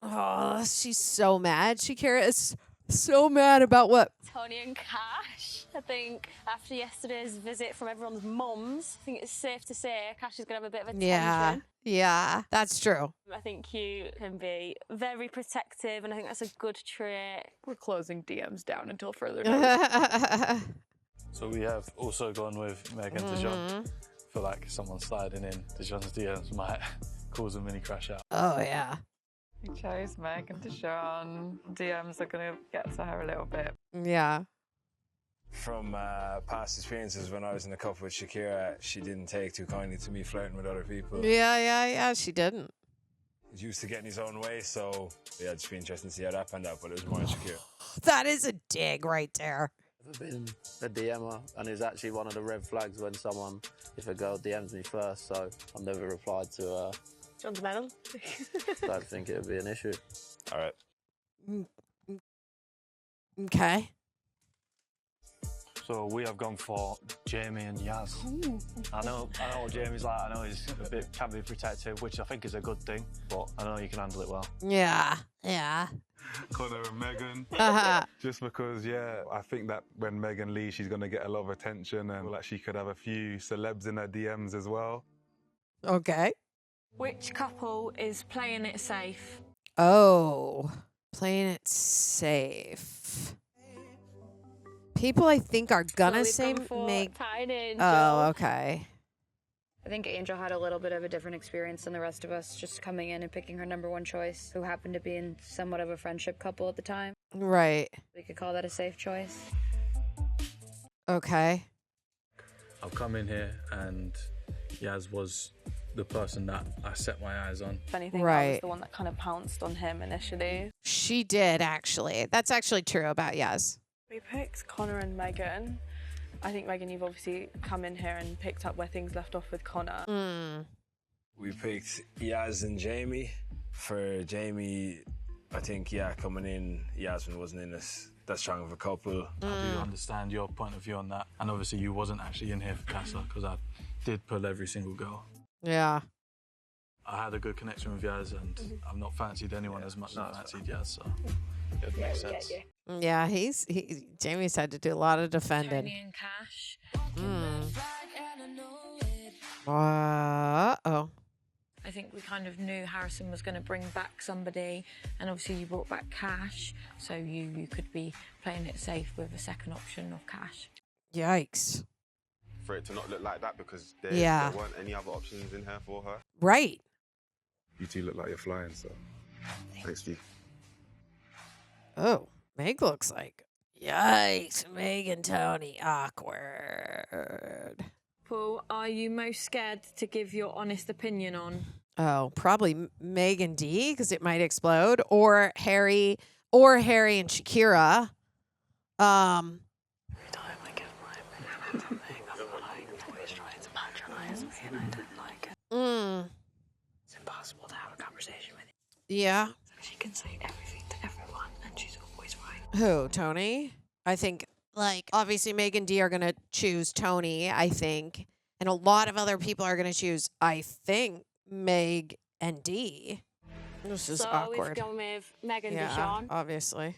Oh, she's so mad. Shakira is so mad about what? Toni and Cach. I think after yesterday's visit from everyone's mums, I think it's safe to say Cach is going to have a bit of a tension. Yeah, that's true. I think you can be very protective, and I think that's a good trait. We're closing DMs down until further notice. So we have also gone with Meg and Dejon. I feel like someone sliding in Dejon's DMs might cause a mini crash out. Oh, yeah. We chose Meg and Dejon. DMs are going to get to her a little bit. Yeah. From past experiences when I was in a couple with Shakira, she didn't take too kindly to me flirting with other people. Yeah, she didn't. He's used to getting his own way, so yeah, it'd just be interesting to see how that panned out, but it was more on Shakira. That is a dig right there. I've been a DMer, and it's actually one of the red flags when if a girl DMs me first, so I've never replied to John's medal. don't think it would be an issue. All right. Okay. So we have gone for Jamie and Yaz. I know what Jamie's like. I know he's can be protective, which I think is a good thing, but I know you can handle it well. Yeah. Connor and Megan. Just because, I think that when Megan leaves, she's going to get a lot of attention and like she could have a few celebs in her DMs as well. Okay. Which couple is playing it safe? Oh, playing it safe. People I think are gonna say Meg. Oh, okay. I think Angel had a little bit of a different experience than the rest of us, just coming in and picking her number one choice, who happened to be in somewhat of a friendship couple at the time. Right. We could call that a safe choice. Okay. I've come in here and Yaz was the person that I set my eyes on. If anything, I was the one that kind of pounced on him initially. She did, actually. That's actually true about Yaz. We picked Connor and Megan. I think, Megan, you've obviously come in here and picked up where things left off with Connor. We picked Yaz and Jamie. For Jamie, I think, coming in, Yasmin wasn't in that strong of a couple. I do understand your point of view on that. And obviously you wasn't actually in here for Casa, because I did pull every single girl. Yeah. I had a good connection with Yaz, and I've not fancied anyone as much as I fancied Yaz, so It makes sense. Yeah, Jamie's had to do a lot of defending. Toni and Cash. Uh-oh. I think we kind of knew Harrison was going to bring back somebody, and obviously you brought back Cash, so you could be playing it safe with a second option of Cash. Yikes. For it to not look like that because there weren't any other options in here for her. Right. You two look like you're flying, so thanks, G. Oh, Meg looks like. Yikes, Meg and Toni. Awkward. Paul, are you most scared to give your honest opinion on? Oh, probably Meg and D, because it might explode. Or Harry and Shakira. It's impossible to have a conversation with you. Yeah. She can say everything to everyone, and she's always right. Who, Toni? I think, obviously Meg and D are going to choose Toni, I think. And a lot of other people are going to choose, I think, Meg and D. This is awkward. We've gone with Meg and Yeah, Dejon. obviously.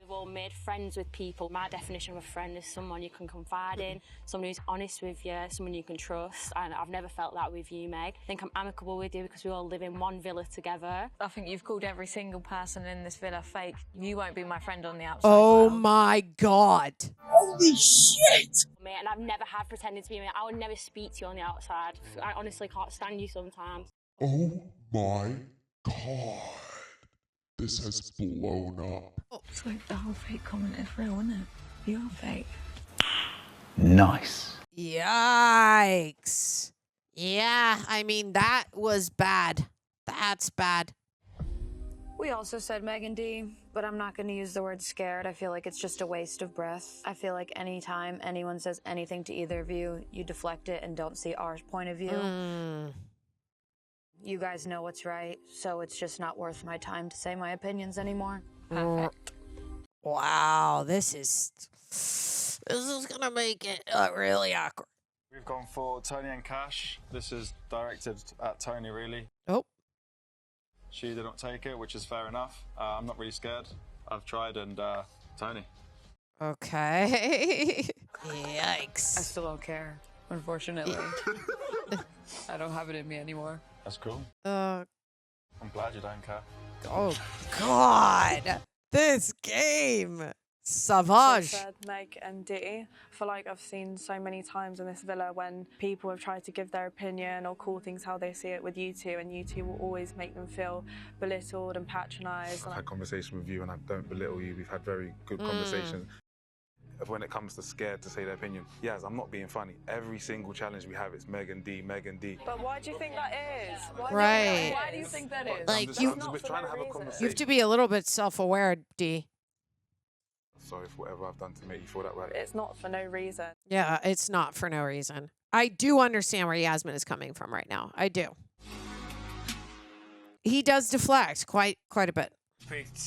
We've all made friends with people. My definition of a friend is someone you can confide in, someone who's honest with you, someone you can trust. And I've never felt that with you, Meg. I think I'm amicable with you because we all live in one villa together. I think you've called every single person in this villa fake. You won't be my friend on the outside. Oh my God. Holy shit! Mate, and I've never had pretending to be me. I would never speak to you on the outside. I honestly can't stand you sometimes. Oh my God. This has blown up. It's like the whole fake comment is real, isn't it? You are fake. Nice. Yikes. Yeah, I mean, that was bad. That's bad. We also said Meg and D, but I'm not going to use the word scared. I feel like it's just a waste of breath. I feel like anytime anyone says anything to either of you, you deflect it and don't see our point of view. You guys know what's right, so it's just not worth my time to say my opinions anymore. Perfect. Wow, this is going to make it really awkward. We've gone for Toni and Cash. This is directed at Toni, really. Oh. She did not take it, which is fair enough. I'm not really scared. I've tried, and Toni. Okay. Yikes. I still don't care, unfortunately. I don't have it in me anymore. That's cool. I'm glad you don't care. Oh, God. This game. Savage. Said Meg and D. I feel like I've seen so many times in this villa when people have tried to give their opinion or call things how they see it with you two, and you two will always make them feel belittled and patronised. I've had conversation with you and I don't belittle you. We've had very good conversations. When it comes to scared to say their opinion, yes, I'm not being funny. Every single challenge we have, it's Meg and D, Meg and D. But why do you think that is? Right. Why do you think that is? Like, I'm just trying to have a conversation. You have to be a little bit self-aware, D. Sorry for whatever I've done to make you feel that way. It's not for no reason. Yeah, it's not for no reason. I do understand where Yasmin is coming from right now. I do. He does deflect quite a bit. Picked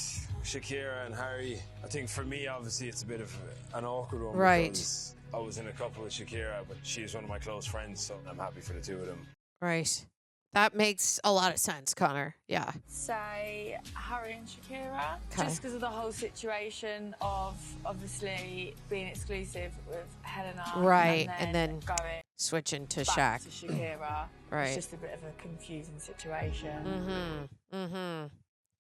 Shakira and Harry. I think for me, obviously, it's a bit of an awkward one. Right. Because I was in a couple with Shakira, but she's one of my close friends, so I'm happy for the two of them. Right. That makes a lot of sense, Connor. Yeah. Say Harry and Shakira. Okay. Just because of the whole situation of obviously being exclusive with Helena. Right. And then going switching to back Shaq. to Shakira. Right. It's just a bit of a confusing situation.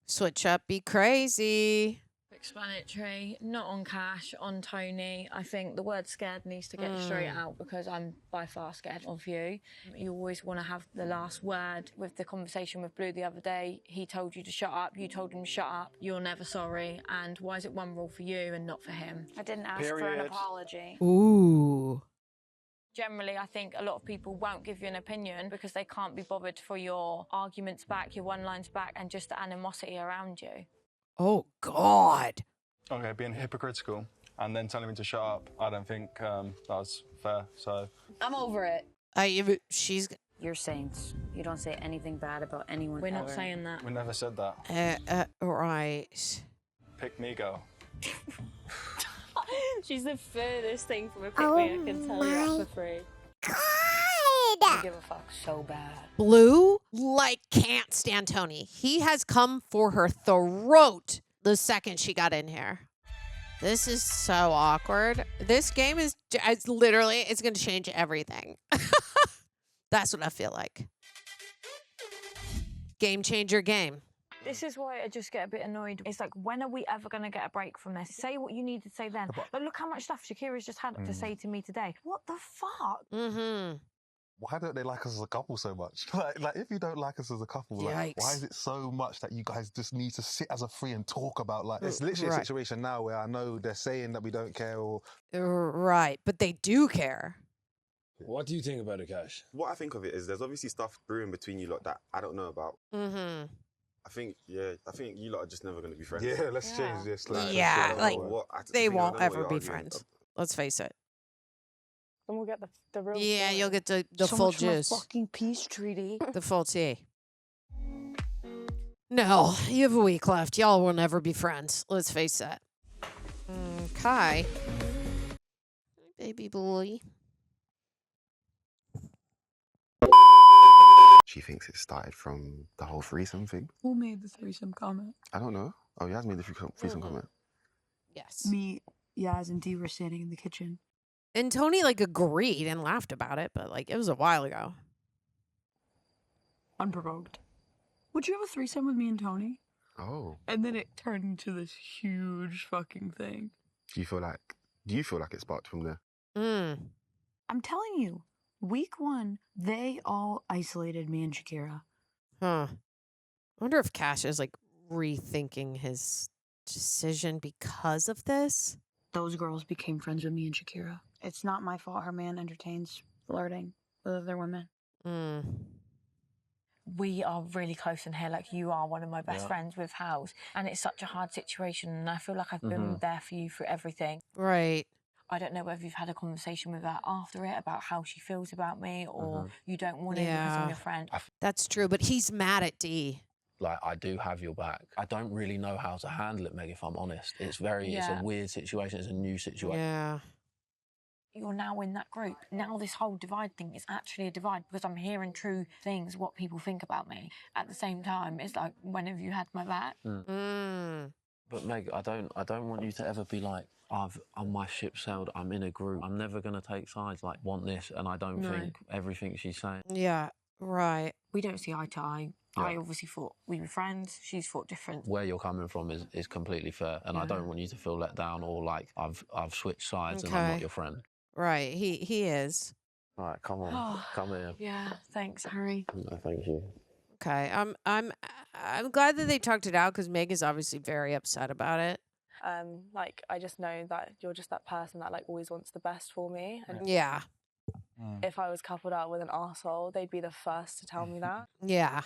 Switch up, be crazy. Explanatory, not on Cash, on Toni. I think the word scared needs to get straight out because I'm by far scared of you. You always want to have the last word. With the conversation with Blue the other day, he told you to shut up, you told him shut up, you're never sorry, and why is it one rule for you and not for him? I didn't ask for an apology. Ooh. Generally, I think a lot of people won't give you an opinion because they can't be bothered for your arguments back, your one-lines back, and just the animosity around you. Oh, God. Okay, being hypocritical and then telling me to shut up, I don't think that was fair, so... I'm over it. She's... You're saints. You don't say anything bad about anyone We're not ever. saying that. We never said that. Right. Pick me, girl. She's the furthest thing from a pick me, I can tell you that for free. I give a fuck so bad. Blue, can't stand Toni. He has come for her throat the second she got in here. This is so awkward. This game is literally, it's going to change everything. That's what I feel like. Game changer game. This is why I just get a bit annoyed. It's like, when are we ever going to get a break from this? Say what you need to say then. Like, look how much stuff Shakira's just had to say to me today. What the fuck? Mm-hmm. Why don't they like us as a couple so much? Like if you don't like us as a couple, like, why is it so much that you guys just need to sit as a free and talk about? Like, it's literally a situation now where I know they're saying that we don't care or... Right, but they do care. What do you think about it, Cash? What I think of it is there's obviously stuff brewing between you lot that I don't know about. Mm-hmm. I think you lot are just never going to be friends. Yeah, let's change this. They won't ever be friends. Let's face it. Then we'll get the real. Yeah, story. you'll get the So full much for a juice. fucking peace treaty. The full tea. No, you have a week left. Y'all will never be friends. Let's face that. Kai. Baby boy. She thinks it started from the whole threesome thing. Who made the threesome comment? I don't know. Oh, Yas made the threesome comment. Yes. Me, Yaz, and Dee were standing in the kitchen. And Toni agreed and laughed about it, but it was a while ago. Unprovoked. Would you have a threesome with me and Toni? Oh. And then it turned into this huge fucking thing. Do you feel like it sparked from there? I'm telling you, week 1, they all isolated me and Shakira. Huh. I wonder if Cash is rethinking his decision because of this. Those girls became friends with me and Shakira. It's not my fault her man entertains flirting with other women. We are really close in here. You are one of my best friends with House. And it's such a hard situation. And I feel like I've been there for you through everything. Right. I don't know whether you've had a conversation with her after it about how she feels about me or you don't want it because I'm your friend. That's true, but he's mad at Dee. I do have your back. I don't really know how to handle it, Meg, if I'm honest. It's a weird situation. It's a new situation. Yeah. You're now in that group. Now this whole divide thing is actually a divide because I'm hearing true things, what people think about me. At the same time, it's like, when have you had my back? But Meg, I don't want you to ever be like, my ship sailed, I'm in a group. I'm never going to take sides, want this, and I don't think everything she's saying. Yeah, right. We don't see eye to eye. Yeah. I obviously thought we were friends. She's thought different. Where you're coming from is completely fair, and I don't want you to feel let down or like I've switched sides and I'm not your friend. Right, he is. All right, come on, come here. Yeah, thanks, Harry. No, thank you. Okay, I'm glad that they talked it out because Meg is obviously very upset about it. I just know that you're just that person that always wants the best for me. And yeah. If I was coupled up with an arsehole, they'd be the first to tell me that. Yeah.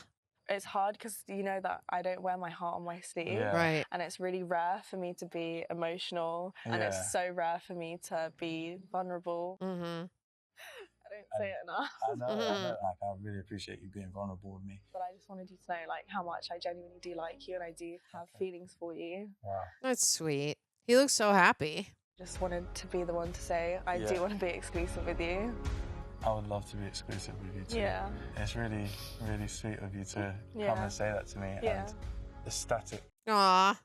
It's hard because you know that I don't wear my heart on my sleeve. Yeah. Right. And it's really rare for me to be emotional. And it's so rare for me to be vulnerable. Mm-hmm. I don't say it enough. I know. I really appreciate you being vulnerable with me. But I just wanted you to know how much I genuinely do like you and I do have feelings for you. Wow. That's sweet. He looks so happy. Just wanted to be the one to say I do want to be exclusive with you. I would love to be exclusive with you too. Yeah. It's really, really sweet of you to come and say that to me. Yeah. And ecstatic. Aw.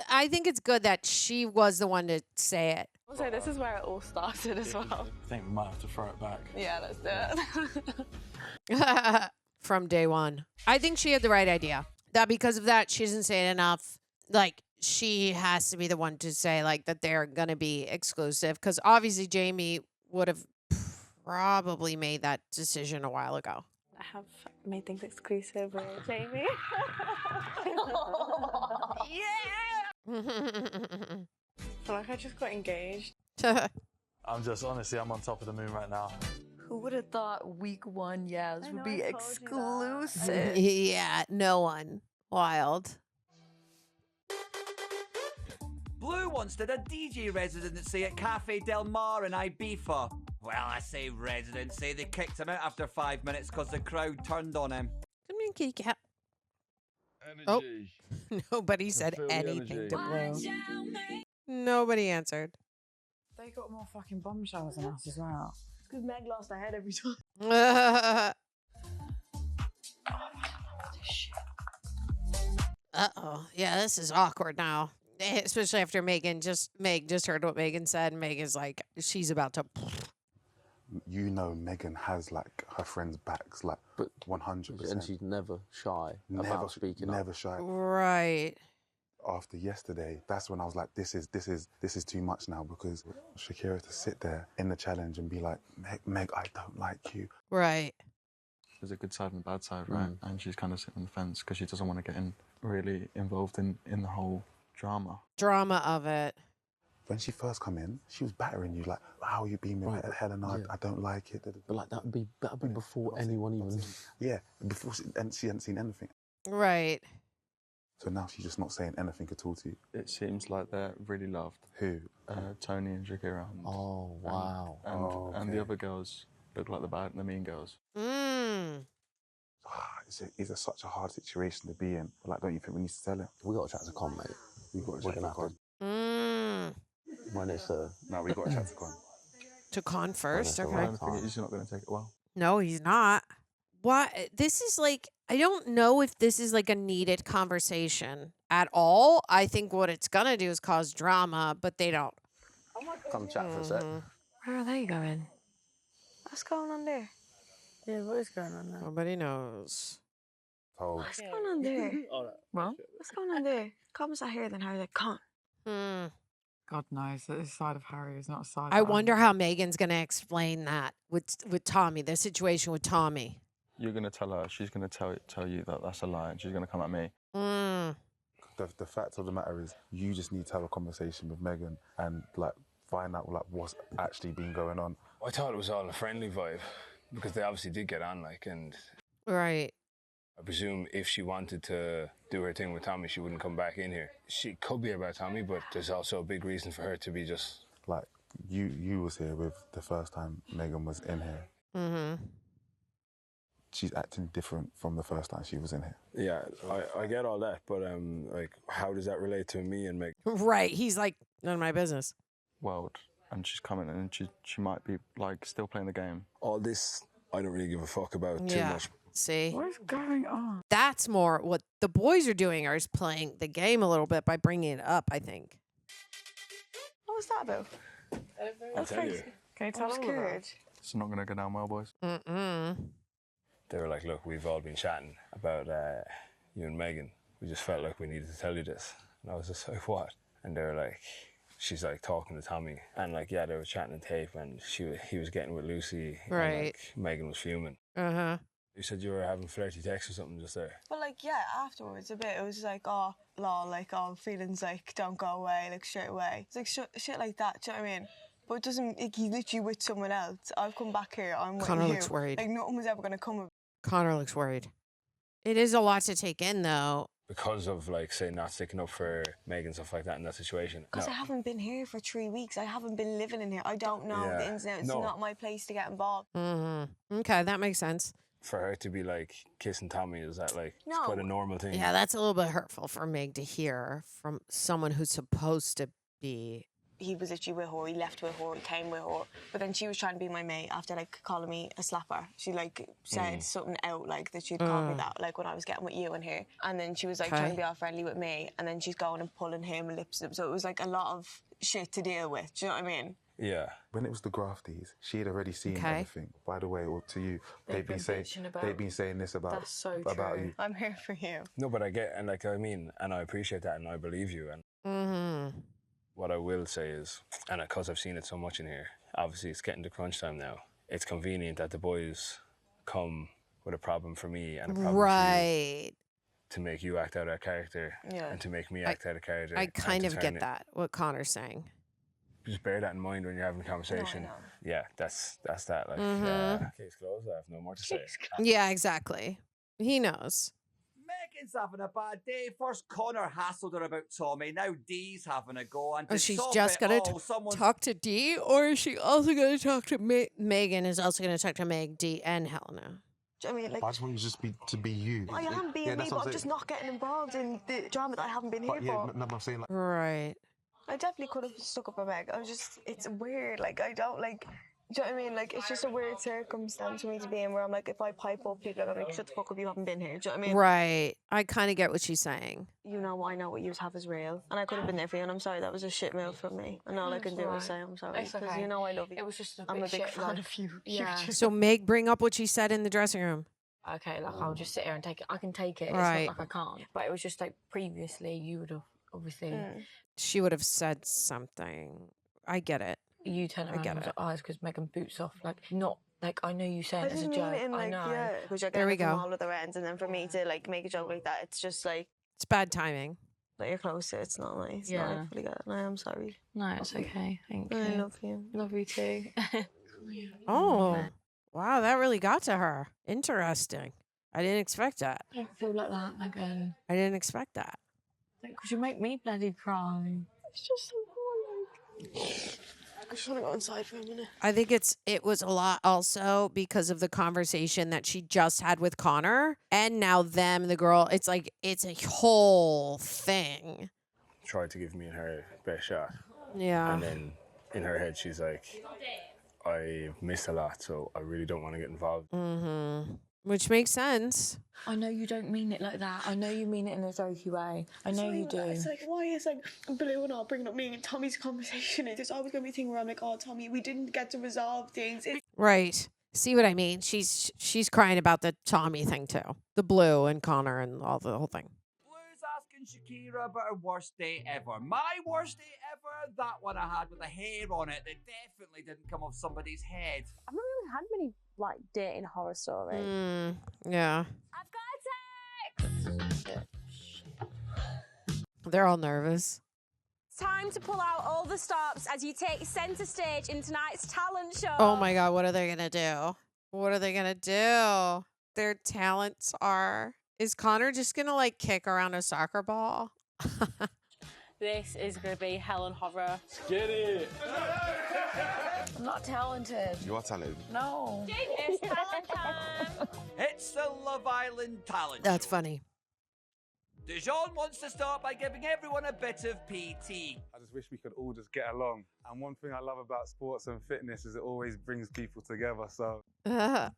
I think it's good that she was the one to say it. Also, this is where it all started as well. I think we might have to throw it back. Yeah, let's do it. From day one. I think she had the right idea. That because of that, she doesn't say it enough. She has to be the one to say, that they're going to be exclusive. Because obviously Jamie would have probably made that decision a while ago. I have made things exclusive with Jamie. So I just got engaged. I'm on top of the moon right now. Who would have thought week 1, Yaz, would be exclusive? Yeah, no one. Wild. Blue once did a DJ residency at Cafe Del Mar in Ibiza. Well, I say residency. They kicked him out after 5 minutes because the crowd turned on him. Come in, kitty cat. Oh, nobody said anything to Blue. Nobody answered. They got more fucking bombshells than us as well. It's because Meg lost her head every time. Uh-oh. Yeah, this is awkward now. Especially after Meg just heard what Megan said. And Megan's like, she's about to. You know, Megan has like her friends' backs, like 100%. And she's never shy about speaking up. Never shy. Right. After yesterday, that's when I was like, this is too much now, because Shakira to sit there in the challenge and be like, Meg, I don't like you. Right. There's a good side and a bad side, right? And she's kind of sitting on the fence because she doesn't want to get really involved in the whole drama. Drama of it. When she first come in, she was battering you like, how are you being with Helena? I don't like it. But like that'd be before anyone even. Yeah, before she hadn't seen anything. Right. So now she's just not saying anything at all to you. It seems like they're really loved. Who? Toni and Shakira. Oh wow. And the other girls look like the mean girls. It's such a hard situation to be in. But like, don't you think we need to tell him? We got to chat to Con, mate. We're gonna have to. When it's No, we got to chat to Con. To Con first, okay. I think he's not going to take it well. No, he's not. Why? This is like, I don't know if this is like a needed conversation at all. I think what it's gonna do is cause drama, but they don't. Come chat for a sec. Where are they going? What's going on there? Yeah, what is going on there? Nobody knows. What's going on there? Well, What's going on there? Comes out here, then Harry's like, can't. God knows that this side of Harry is not a side. I that wonder how Megan's gonna explain that with Tommy, the situation with Tommy. You're going to tell her, she's going to tell you that that's a lie, and she's going to come at me. The fact of the matter is, you just need to have a conversation with Megan and like find out like what's actually been going on. I thought it was all a friendly vibe because they obviously did get on, like, and Right. I presume if she wanted to do her thing with Tommy, she wouldn't come back in here. She could be about Tommy, but there's also a big reason for her to be just like you was here with the first time Megan was in here. Mm-hmm. She's acting different from the first time she was in here. Yeah, I get all that, but like, how does that relate to me and Meg? Right. He's like, none of my business. World, and she's coming, and she might be like still playing the game. All this, I don't really give a fuck about too Yeah. much. See? What is going on? That's more what the boys are doing, are is playing the game a little bit by bringing it up, I think. What was that about? I'll tell you. Can you tell I'm all of scared. that? It's not going to go down well, boys. They were like, look, we've all been chatting about you and Megan. We just felt like we needed to tell you this. And I was just like, what? And they were like, she's like talking to Tommy. And like, yeah, they were chatting on tape, and he was getting with Lucy. Right. And like, Megan was fuming. Uh-huh. You said you were having flirty texts or something just there. But like, yeah, afterwards a bit, it was like, oh, lol, like, oh, feelings like, don't go away, like, straight away. It's like shit like that, do you know what I mean? But it doesn't, like, he's literally with someone else. I've come back here, I'm with Connor you. looks worried. Like, nothing was ever going to come of Connor looks worried. It is a lot to take in, though. Because of, like, say, not sticking up for Meg and stuff like that in that situation. Because No. I haven't been here for 3 weeks. I haven't been living in here. I don't know Yeah. the ins and outs. No. It's not my place to get involved. Mm-hmm. Okay, that makes sense. For her to be, like, kissing Tommy, is that, like, it's No. quite a normal thing? Yeah, that's a little bit hurtful for Meg to hear from someone who's supposed to be. He was literally with her, he left with her, he came with her. But then she was trying to be my mate after, like, calling me a slapper. She, like, said something out, like, that she'd called me that, like, when I was getting with you and her. And then she was, like, trying to be all friendly with me. And then she's going and pulling him and lips up. So it was, like, a lot of shit to deal with. Do you know what I mean? Yeah. When it was the grafties, she had already seen Okay. everything. By the way, or to you, they've been saying this about That's so about true. you. I'm here for you. No, but I get, and, like, I mean, and I appreciate that, and I believe you. And Mm-hmm. what I will say is, and because I've seen it so much in here, obviously it's getting to crunch time now. It's convenient that the boys come with a problem for me and a problem for you Right. to make you act out of character Yeah. and to make me act out of character. I and kind to of turn get it- that, what Connor's saying. Just bear that in mind when you're having a conversation. Yeah, that's that. Like, Mhm. case closed. I have no more to say. Yeah, exactly. He knows. Megan's having a bad day. First, Connor hassled her about Tommy. Now Dee's having a go. And Oh, to she's top just it going all, to someone's talk to Dee, or is she also going to talk to Megan? Is also going to talk to Meg, Dee, and Helena. Do you know what I mean? Like, I just want you to be you. I am being me, but I'm just not getting involved in the drama that I haven't been here for. No, I'm saying like. Right. I definitely could have stuck up for Meg. I was just, it's weird. Like, I don't like Do you know what I mean? Like, it's just a weird circumstance for me to be in where I'm like, if I pipe up, people are like, shut the fuck up, you haven't been here. Do you know what I mean? Right. I kind of get what she's saying. You know, I know what you have is real. And I could have been there for you, and I'm sorry, that was a shit move from me. And all I can do is say I'm sorry. It's Because okay. you know I love you. It was just I'm a big shit, fan like, of you. Yeah. So Meg, bring up what she said in the dressing room. Okay, like I'll just sit here and take it. I can take it. Right. It's not like I can't. But it was just like previously you would have obviously She would have said something. I get it. you turn I around get and was it. like, oh, it's because Megan boots off. Like not like I know you say I it as a didn't joke. mean it in like, I know. yeah. Because you're There we getting it from go. all other ends, and then for me to like make a joke like that, it's just like It's bad timing. that you're closer. It's not nice. Yeah. No, I fully get it. And I am sorry. No, it's okay. Thank you. I love you. Love you too. Oh, wow. That really got to her. Interesting. I didn't expect that. I don't feel like that again. I didn't expect that. Because you make me bloody cry. It's just so hard. I just want to go inside for a minute. I think it was a lot also because of the conversation that she just had with Connor, and now the girl. It's like it's a whole thing. Tried to give me and her best shot. Yeah. And then in her head, she's like, I've missed a lot, so I really don't want to get involved. Mm-hmm. Which makes sense. I know you don't mean it like that. I know you mean it in a jokey way. I know you do. It's like, why is like Blue and all bringing up me and Tommy's conversation? There's always going to be a thing where I'm like, oh, Tommy, we didn't get to resolve things. Right. See what I mean? She's crying about the Tommy thing too. The Blue and Connor and all the whole thing. Blue's asking Shakira about her worst day ever. My worst day ever? That one I had with a hair on it that definitely didn't come off somebody's head. I've not really had many like dating horror stories. Yeah. I've got a text. They're all nervous. It's time to pull out all the stops as you take centre stage in tonight's talent show. Oh my God, what are they gonna do? What are they gonna do? Their talents are. Is Connor just gonna like kick around a soccer ball? This is going to be hell and horror. Get it! I'm not talented. You are talented. No. It's talent time. It's the Love Island talent That's show. funny. Dejon wants to start by giving everyone a bit of PT. I just wish we could all just get along. And one thing I love about sports and fitness is it always brings people together. So a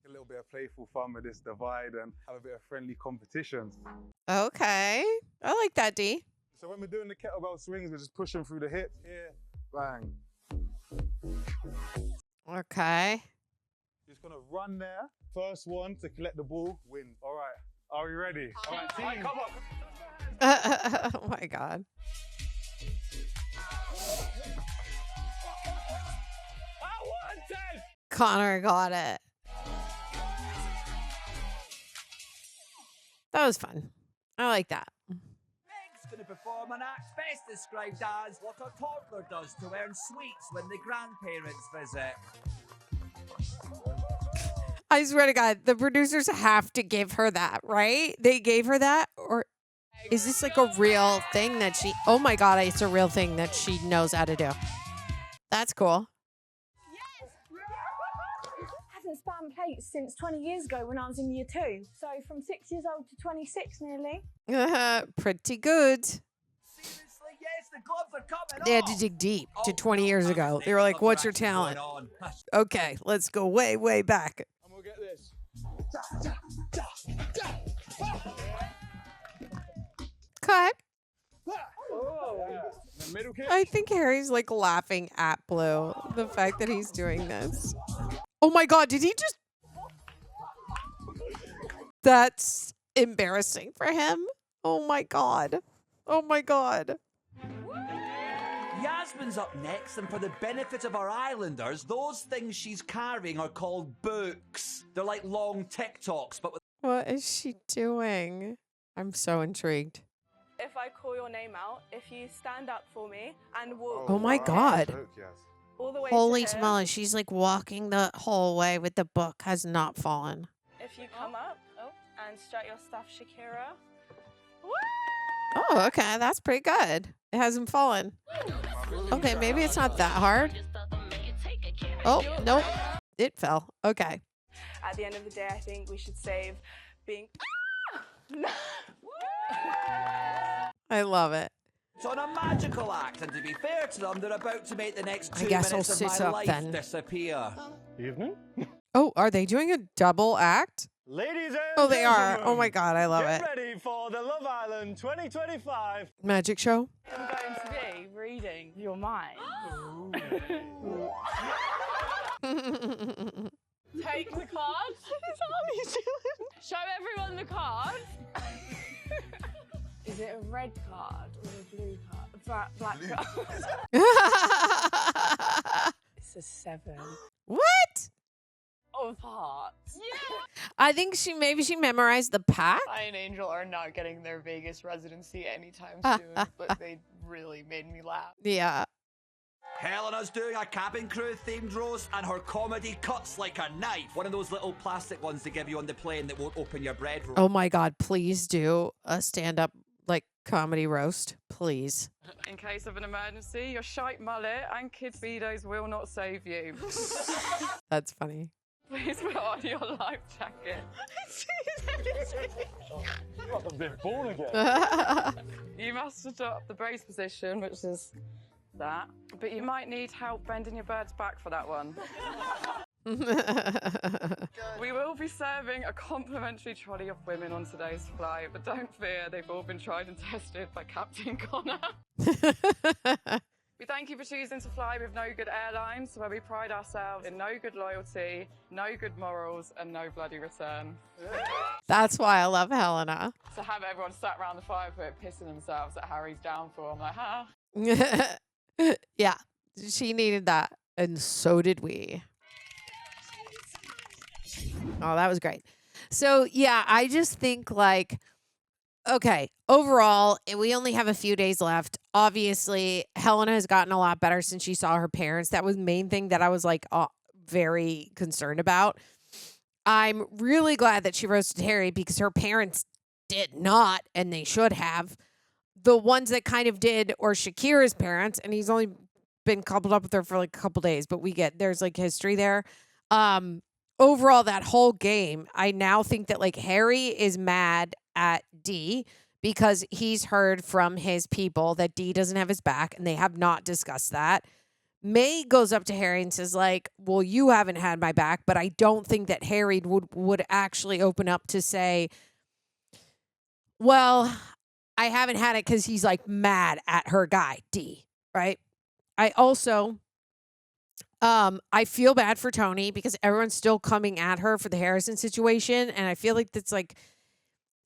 little bit of playful fun with this divide and have a bit of friendly competition. Okay. I like that, D. So when we're doing the kettlebell swings, we're just pushing through the hips. Here, bang. Okay. Just gonna run there. First one to collect the ball wins. All right. Are we ready? All right, team. Come on. Oh my God. Connor got it. That was fun. I like that. Meg's going to perform an act best described as what a toddler does to earn sweets when the grandparents visit. I swear to God, the producers have to give her that, right? They gave her that? Or is this like a real thing that she... Oh my God, it's a real thing that she knows how to do. That's cool. Hasn't spanned plates since 20 years ago when I was in year 2. So from 6 years old to 26 nearly. Pretty good. Seriously, yes, the gloves are coming They had off. to dig deep to 20 years ago. They were like, what's your talent? Okay, let's go way, way back. I'm gonna get this. Cut. The middle kick. I think Harry's like laughing at Blue. The fact that he's doing this. Oh my God, did he just... That's embarrassing for him. Oh my God. Oh my God. Yasmin's up next, and for the benefit of our islanders, those things she's carrying are called books. They're like long TikToks, but with... What is she doing? I'm so intrigued. If I call your name out, if you stand up for me and walk Oh my God. all the way Holy to here, smoly, she's like walking the whole way with the book has not fallen. if you come up and strut your stuff, Shakira. Oh, okay. That's pretty good. It hasn't fallen. Okay, maybe it's not that hard. Oh, nope. It fell. Okay. At the end of the day, I think we should save being... I love it. It's on a magical act, and to be fair to them, they're about to make the next 2 guess I'll minutes of sit my up life then. disappear. Evening. Oh, are they doing a double act? Ladies and Oh, they are. gentlemen, Oh my God, I love get it. ready for the Love Island 2025. Magic show? I'm going to be reading your mind. Take the cards. Show everyone the cards. Is it a red card or a blue card? Black card. It's a 7. What? Of hearts. Yeah. I think maybe she memorized the pack. I and Angel are not getting their Vegas residency anytime soon, but they really made me laugh. Yeah. Helena's doing a cabin crew themed roast, and her comedy cuts like a knife. One of those little plastic ones they give you on the plane that won't open your bread roll. Oh my God, please do a stand-up comedy roast, please. In case of an emergency, your shite mullet and kid speedos will not save you. That's funny. Please put on your life jacket. I've been born again. You must adopt the brace position, which is that. But you might need help bending your bird's back for that one. We will be serving a complimentary trolley of women on today's flight, but don't fear, they've all been tried and tested by Captain Connor. We thank you for choosing to fly with No Good Airlines, where we pride ourselves in no good loyalty, no good morals, and no bloody return. That's why I love Helena. To have everyone sat around the fire pit pissing themselves at Harry's downfall, I'm like, huh? Yeah, she needed that, and so did we. Oh, that was great. So, yeah, I just think okay, overall, we only have a few days left. Obviously, Helena has gotten a lot better since she saw her parents. That was the main thing that I was very concerned about. I'm really glad that she roasted Harry because her parents did not, and they should have. The ones that kind of did or Shakira's parents, and he's only been coupled up with her for a couple days, but there's history there. Overall, that whole game, I now think that Harry is mad at Dee because he's heard from his people that Dee doesn't have his back, and they have not discussed that. May goes up to Harry and says well, you haven't had my back, but I don't think that Harry would actually open up to say, well, I haven't had it because he's mad at her guy, Dee, right? I also I feel bad for Toni because everyone's still coming at her for the Harrison situation. And I feel that's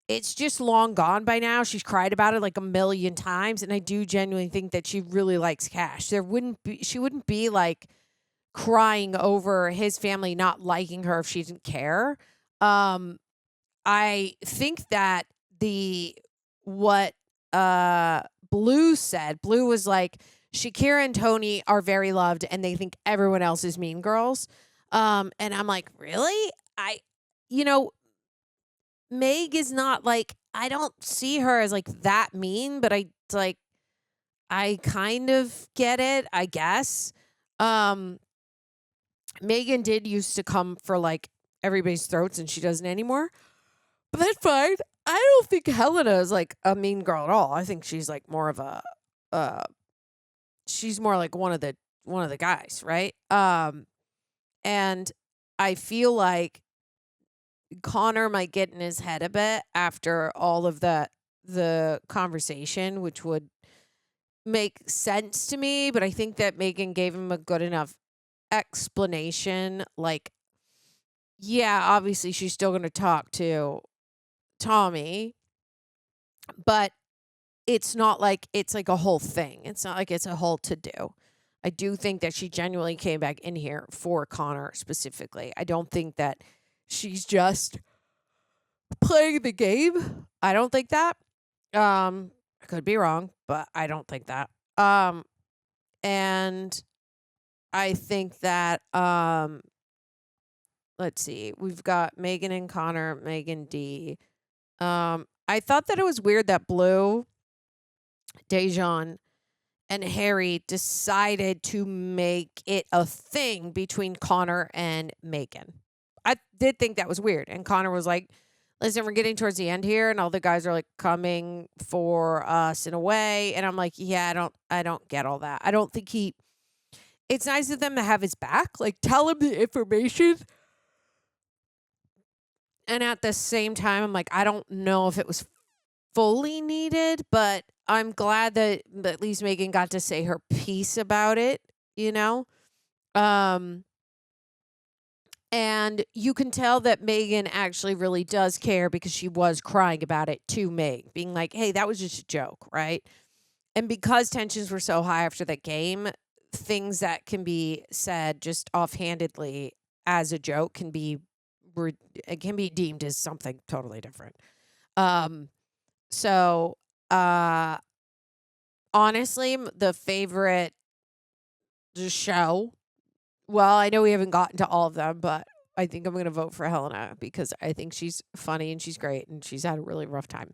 it's just long gone by now. She's cried about it a million times. And I do genuinely think that she really likes Cash. She wouldn't be crying over his family not liking her if she didn't care. I think that what Blue said, Blue was Shakira and Toni are very loved and they think everyone else is mean girls. And I'm really? Meg is not I don't see her as that mean, but I kind of get it, I guess. Megan did used to come for everybody's throats and she doesn't anymore. But that's fine. I don't think Helena is a mean girl at all. I think she's more of a she's more one of the guys, right? And I feel Connor might get in his head a bit after all of the conversation, which would make sense to me, but I think that Megan gave him a good enough explanation. Yeah, obviously she's still going to talk to Tommy, but it's not it's a whole thing. It's not it's a whole to-do. I do think that she genuinely came back in here for Connor specifically. I don't think that she's just playing the game. I don't think that. I could be wrong, but I don't think that. And I think that let's see. We've got Megan and Connor, Megan D. I thought that it was weird that Blue, Dejon, and Harry decided to make it a thing between Connor and Megan. I did think that was weird. And Connor was listen, we're getting towards the end here, and all the guys are like coming for us in a way, and I'm like, yeah, I don't get all that. I don't think it's nice of them to have his back, like tell him the information. And at the same time, I'm like, I don't know if it was fully needed, but I'm glad that at least Megan got to say her piece about it, you know? And you can tell that Megan actually really does care because she was crying about it to Meg, being like, hey, that was just a joke, right? And because tensions were so high after that game, things that can be said just offhandedly as a joke can be deemed as something totally different. So honestly, the favorite show, well, I know we haven't gotten to all of them, but I think I'm going to vote for Helena because I think she's funny and she's great and she's had a really rough time.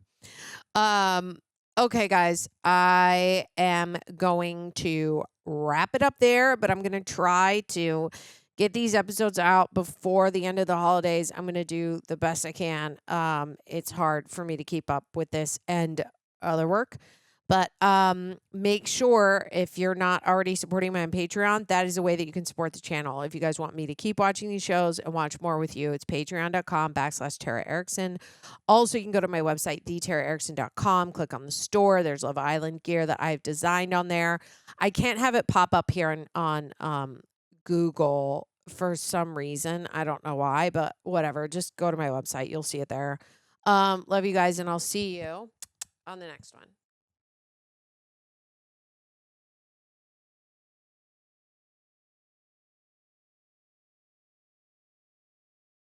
Okay, guys, I am going to wrap it up there, but I'm going to try to get these episodes out before the end of the holidays. I'm going to do the best I can. It's hard for me to keep up with this and other work. But make sure, if you're not already supporting me on Patreon, that is a way that you can support the channel. If you guys want me to keep watching these shows and watch more with you, it's patreon.com/Tara Erickson. Also, you can go to my website, thetaraerickson.com, click on the store. There's Love Island gear that I've designed on there. I can't have it pop up here on Google for some reason. I don't know why, but whatever. Just go to my website. You'll see it there. Love you guys, and I'll see you on the next one.